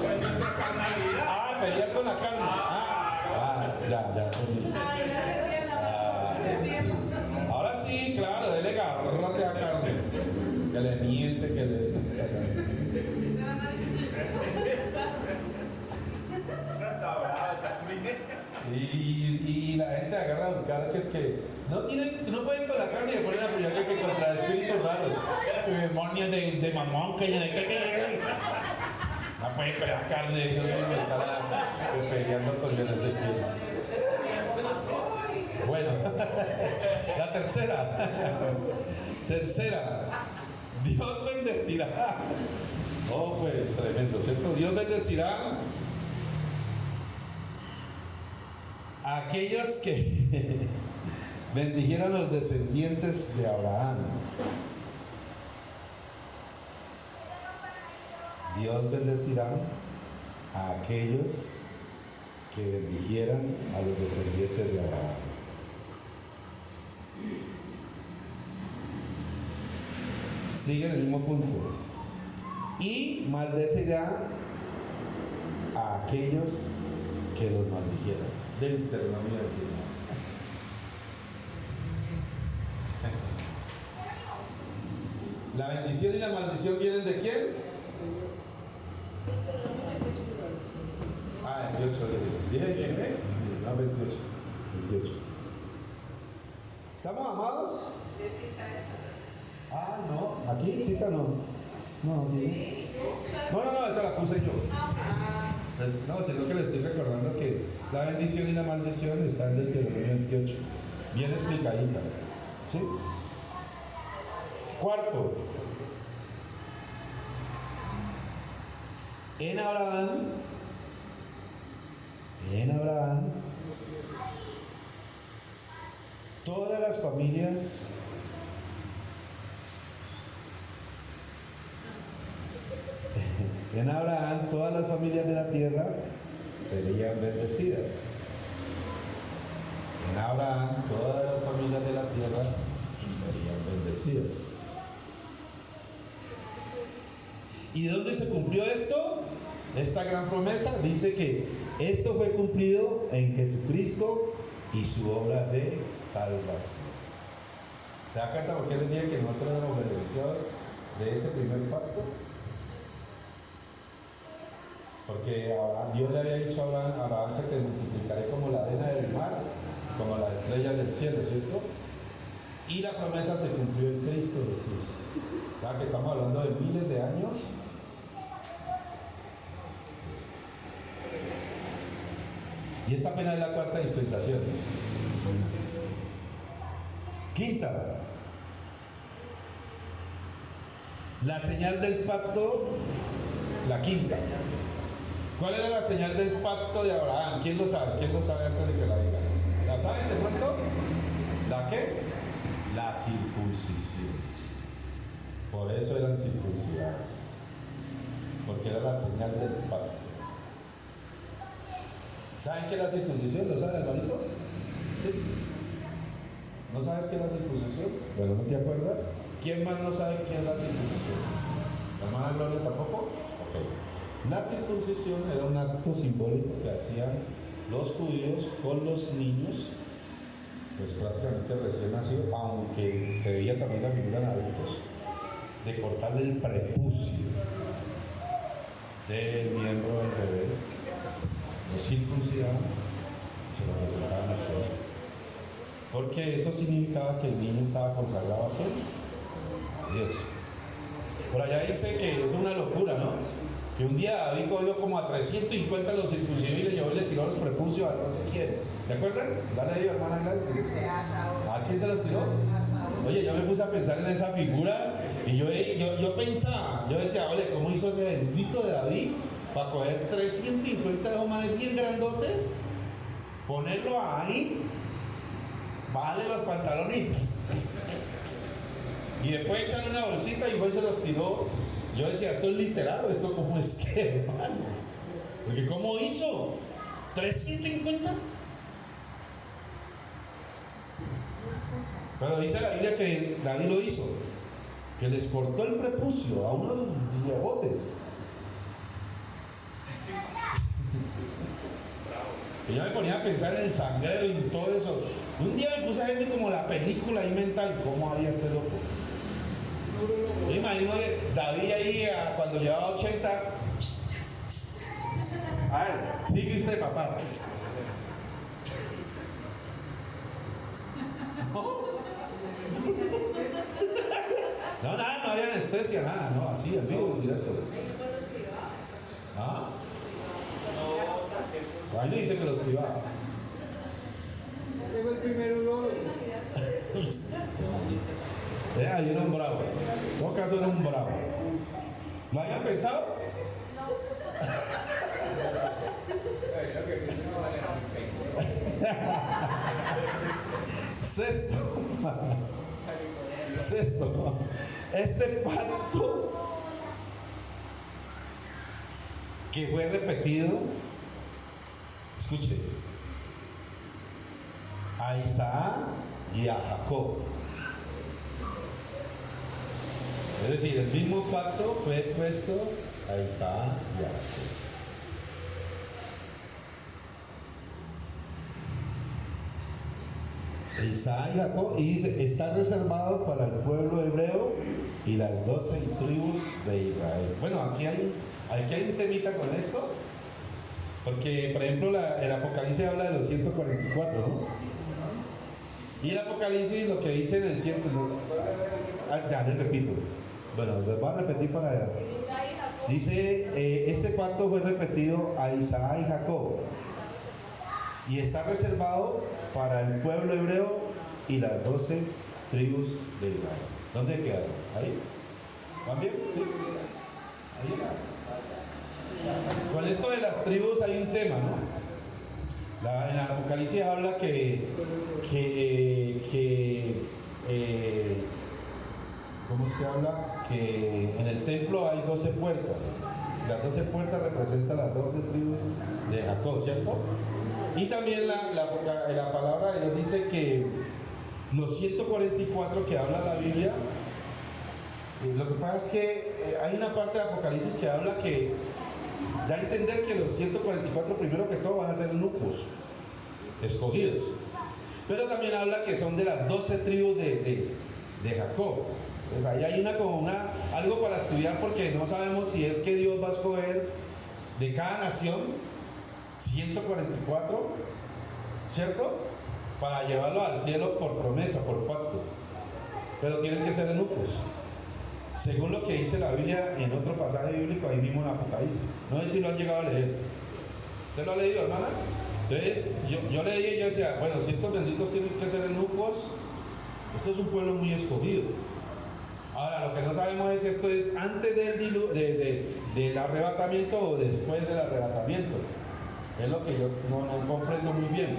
Con nuestra carnalidad. Ah, pelear con la carne. Ya. Sí. Ahora sí, claro, dele garrote a carne. Que le miente, que le. Esa está brava también. Y la gente agarra a buscar que es que no pueden con la carne y ponen a pelear que contra espíritus raros. Demonios de mamón, que no pueden pelear carne, no pueden estar peleando con yo no sé qué. Bueno, la tercera, Dios bendecirá. Oh, pues tremendo, ¿cierto? Dios bendecirá a aquellos que bendijeran a los descendientes de Abraham. Dios bendecirá a aquellos que bendijeran a los descendientes de Abraham. Sigue en el mismo punto. Y maldecirá a aquellos que los maldijera. Deuteronomio 21. La bendición y la maldición vienen de quién? Ah, 28. ¿Dije quién? Sí, no, 28. ¿Estamos amados? Ah, no. Aquí cita no. No, sí. No, esa la puse yo. No, sino que le estoy recordando que la bendición y la maldición están en Deuteronomio 28. Bien explicadita. ¿Sí? Cuarto. En Abraham, todas las familias de la tierra serían bendecidas. En Abraham, todas las familias de la tierra serían bendecidas. ¿Y dónde se cumplió esto? esta gran promesa, dice que esto fue cumplido en Jesucristo y su obra de salvación. ¿Se da cuenta por qué les dije que nosotros éramos beneficiados de ese primer pacto? Porque Dios le había dicho a Abraham que te multiplicaré como la arena del mar, como las estrellas del cielo, ¿cierto? Y la promesa se cumplió en Cristo Jesús. O sea que estamos hablando de miles de años. Y esta apenas es la cuarta dispensación. Quinta. La señal del pacto, la quinta. ¿Cuál era la señal del pacto de Abraham? ¿Quién lo sabe? ¿Quién lo sabe antes de que la diga? ¿La saben de pronto? ¿La qué? La circuncisión. Por eso eran circuncidados. Porque era la señal del pacto. ¿Saben qué es la circuncisión? ¿Lo sabe, hermanito? ¿Sí? ¿No sabes qué es la circuncisión? Bueno, ¿no te acuerdas? ¿Quién más no sabe qué es la circuncisión? ¿La hermana Gloria tampoco? Ok. La circuncisión era un acto simbólico que hacían los judíos con los niños, pues prácticamente recién nacidos, aunque se veía también la figura en adultos, de cortarle el prepucio del miembro del bebé. Lo circuncidaban y se lo presentaban al Señor. Porque eso significaba que el niño estaba consagrado a quién? A Dios. Por allá dice que es una locura, ¿no? Que un día David cogió como a 350 los circuncidó y le llevó y le tiró los prepucios a no sé quién. ¿Te acuerdan? Dale ahí, hermana Gladys. ¿A quién se los tiró? Oye, yo me puse a pensar en esa figura y yo pensaba, yo decía, oye, ¿cómo hizo ese bendito de David para coger 350 de esos manes bien grandotes, ponerlo ahí, bajarle los pantalones y después echarle una bolsita y después se los tiró? Yo decía, ¿esto es literal o esto cómo es que, hermano? Porque ¿cómo hizo? ¿350? Pero dice la Biblia que David lo hizo, que les cortó el prepucio a unos viejotes. Y yo me ponía a pensar en el sangrero y en todo eso. Un día me puse a ver como la película ahí mental, ¿cómo había este loco? Yo imagino que David ahí cuando llevaba 80. A ver, sigue usted, papá. No, nada, no había anestesia, nada, no, así, en vivo, directo. ¿Ah? Ahí le dice que los privaba. Ese fue el primer urólogo. Ahí era un bravo. En todo caso era un bravo. ¿Lo habían pensado? Sexto. Este pacto que fue repetido, escuche, a Isaac y a Jacob. Es decir, el mismo pacto fue puesto a Isaac y a Jacob. Isaac y Jacob, y dice, está reservado para el pueblo hebreo y las 12 tribus de Israel. Bueno, aquí hay un temita con esto, porque por ejemplo el Apocalipsis habla de los 144, ¿no? Y el Apocalipsis lo que dice en el 100, ya les repito, bueno, les voy a repetir para allá. Dice, este pacto fue repetido a Isaac y Jacob y está reservado para el pueblo hebreo y las 12 tribus de Israel. ¿Dónde quedaron? ¿Ahí? ¿Van bien? ¿Sí? Ahí. Con esto de las tribus hay un tema, ¿no? En el Apocalipsis habla ¿cómo se habla? Que en el templo hay 12 puertas. Las 12 puertas representan las 12 tribus de Jacob, ¿cierto? Y también la palabra de Dios dice que los 144 que habla la Biblia, lo que pasa es que hay una parte de Apocalipsis que habla que da a entender que los 144 primero que todo van a ser eunucos, escogidos. Pero también habla que son de las 12 tribus de Jacob. Pues ahí hay algo para estudiar, porque no sabemos si es que Dios va a escoger de cada nación 144, ¿cierto? Para llevarlo al cielo por promesa, por pacto. Pero tienen que ser eunucos, según lo que dice la Biblia en otro pasaje bíblico ahí mismo en Apocalipsis. No sé si lo han llegado a leer. ¿Usted lo ha leído, hermana? Entonces yo leí y yo decía, bueno, si estos benditos tienen que ser eunucos, esto es un pueblo muy escogido. Ahora, lo que no sabemos es si esto es antes del arrebatamiento o después del arrebatamiento. Es lo que yo no comprendo muy bien.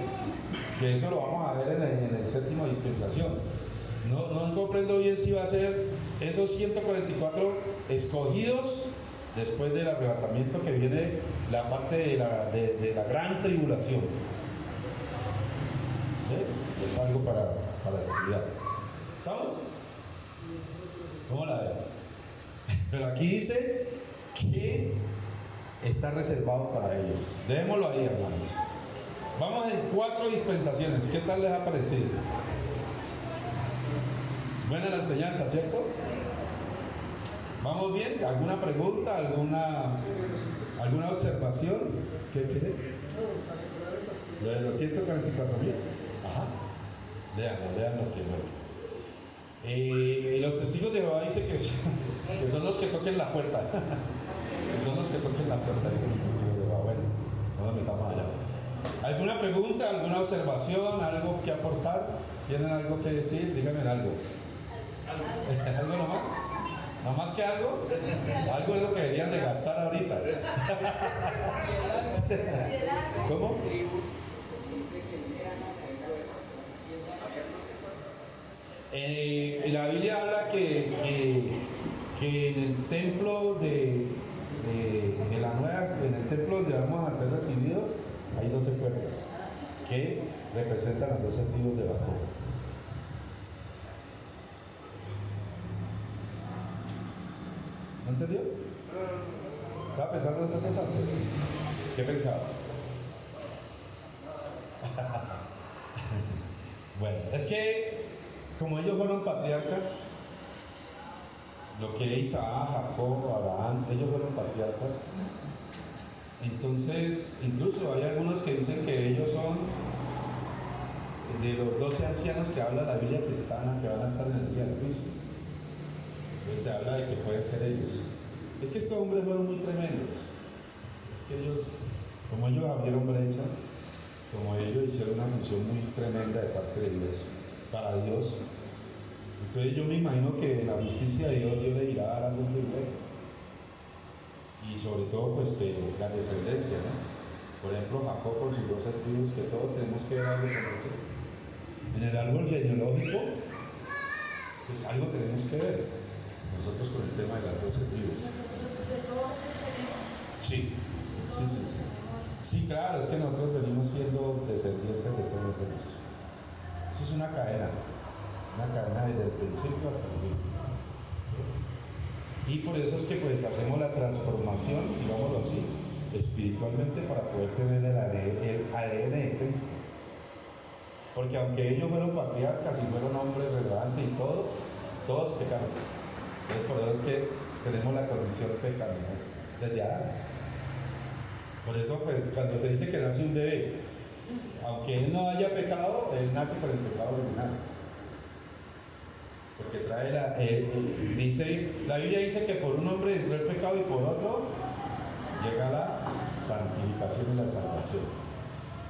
Que eso lo vamos a ver en el séptimo dispensación. No comprendo bien si va a ser esos 144 escogidos después del arrebatamiento, que viene la parte de la gran tribulación. ¿Ves? Es algo para estudiar. ¿Estamos? ¿Cómo la ven? Pero aquí dice que está reservado para ellos. Dejémoslo ahí, hermanos. Vamos en 4 dispensaciones. ¿Qué tal les ha parecido? Buena la enseñanza, ¿cierto? ¿Vamos bien? ¿Alguna pregunta? ¿Alguna observación? ¿Qué quiere? Lo de los 144.000. Ajá. Leanlo primero. Y los testigos de Jehová dicen que son los que toquen la puerta. Que son los que toquen la puerta, dicen los testigos de Jehová. Bueno, no nos metamos allá. ¿Alguna pregunta, alguna observación, algo que aportar? ¿Tienen algo que decir? Díganme algo. ¿Algo nomás? ¿No más que algo? Algo es lo que deberían de gastar ahorita. ¿Cómo? La Biblia habla que en el templo de la nueva, en el templo donde vamos a ser recibidos, hay 12 puertas que representan los 12 tribus de Jacob. ¿No entendió? ¿Estaba pensando en otra cosa? ¿Qué pensabas? Bueno, es que como ellos fueron patriarcas, lo que Isaac, Jacob, Abraham, ellos fueron patriarcas. Entonces, incluso hay algunos que dicen que ellos son de los 12 ancianos que habla la Biblia que van a estar en el día del juicio. Entonces se habla de que pueden ser ellos. Es que estos hombres fueron muy tremendos. Es que ellos, como ellos abrieron brecha, como ellos hicieron una función muy tremenda de parte de Dios, para Dios. Entonces yo me imagino que la justicia de Dios le irá a dar algo muy bueno. Y sobre todo pues que la descendencia, ¿no? Por ejemplo, Jacob con sus 12 tribus, que todos tenemos que ver algo con eso. En el árbol genealógico, pues algo tenemos que ver. Nosotros con el tema de las 12 tribus. Sí. Sí, claro, es que nosotros venimos siendo descendientes de todos ellos. Eso es una cadena desde el principio hasta el fin. Y por eso es que pues hacemos la transformación, digámoslo así, espiritualmente, para poder tener el ADN de Cristo. Porque aunque ellos fueron patriarcas y fueron hombres relevantes y todo, todos pecaron. Entonces por eso es que tenemos la condición pecaminosa desde Adán. Por eso pues cuando se dice que nace un bebé, aunque él no haya pecado, él nace con el pecado original. Porque trae la Biblia dice que por un hombre entró el pecado y por otro llega la santificación y la salvación.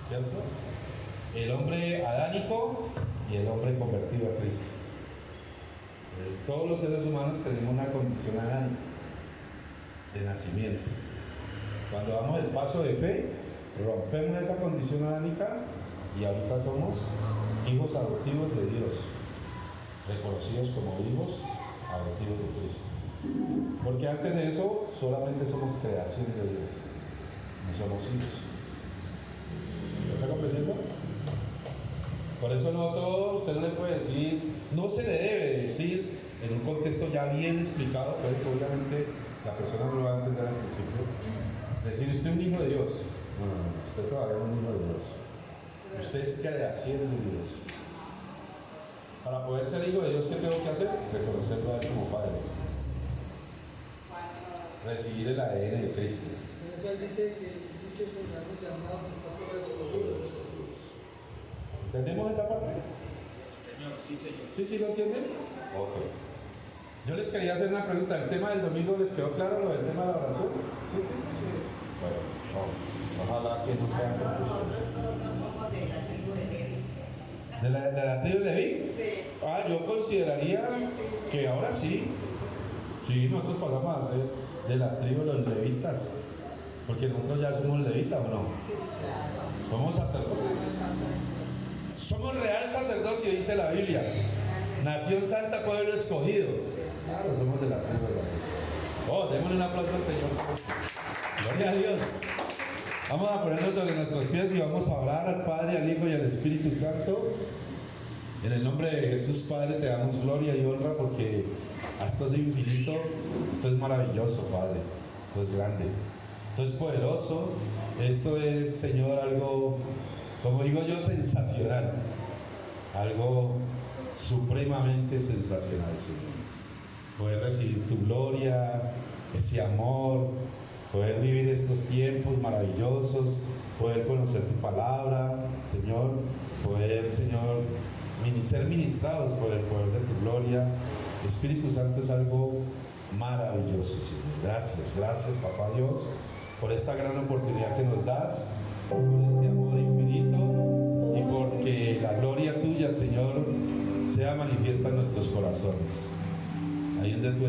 ¿Cierto? El hombre adánico y el hombre convertido a Cristo. Entonces, todos los seres humanos tenemos una condición adánica de nacimiento. Cuando damos el paso de fe, rompemos esa condición adánica y ahorita somos hijos adoptivos de Dios, reconocidos como hijos adoptivos de Cristo. Porque antes de eso solamente somos creación de Dios, no somos hijos. ¿Lo está comprendiendo? Por eso no todo, usted no le puede decir, no se le debe decir en un contexto ya bien explicado, pues obviamente la persona no lo va a entender al principio. Decir, usted es un hijo de Dios. No, usted todavía es un hijo de Dios. Usted es creación de Dios. Para poder ser hijo de Dios, ¿qué tengo que hacer? Reconocerlo a Él como Padre. Recibir el ADN de Cristo. Por eso él dice que muchos serán llamados en poco desconocidos. ¿Entendemos esa parte? Señor, sí, señor. ¿Sí lo entienden? Ok. Yo les quería hacer una pregunta. ¿El tema del domingo les quedó claro lo del tema de la oración? Sí. Bueno, ojalá que no queden confusiones. Nosotros no somos de la tribu de Levi. ¿De la tribu de Leví? Sí. Yo consideraría que ahora sí. Sí, nosotros pasamos a ser de la tribu de los levitas. Porque nosotros ya somos levitas, ¿o no? Somos sacerdotes. Somos real sacerdocio, dice la Biblia. Nación santa, pueblo escogido. Claro, somos de la tribu de Leví. Démosle un aplauso al Señor. Gloria a Dios. Vamos a ponernos sobre nuestros pies y vamos a orar al Padre, al Hijo y al Espíritu Santo. En el nombre de Jesús, Padre, te damos gloria y honra porque esto es infinito, esto es maravilloso, Padre. Esto es grande, esto es poderoso, esto es, Señor, algo, como digo yo, sensacional. Algo supremamente sensacional, Señor. Poder recibir tu gloria, ese amor, poder vivir estos tiempos maravillosos, poder conocer tu palabra, Señor, poder, Señor, ser ministrados por el poder de tu gloria. Espíritu Santo es algo maravilloso, Señor. Gracias, Papá Dios, por esta gran oportunidad que nos das, por este amor infinito y porque la gloria tuya, Señor, sea manifiesta en nuestros corazones. Ahí donde tú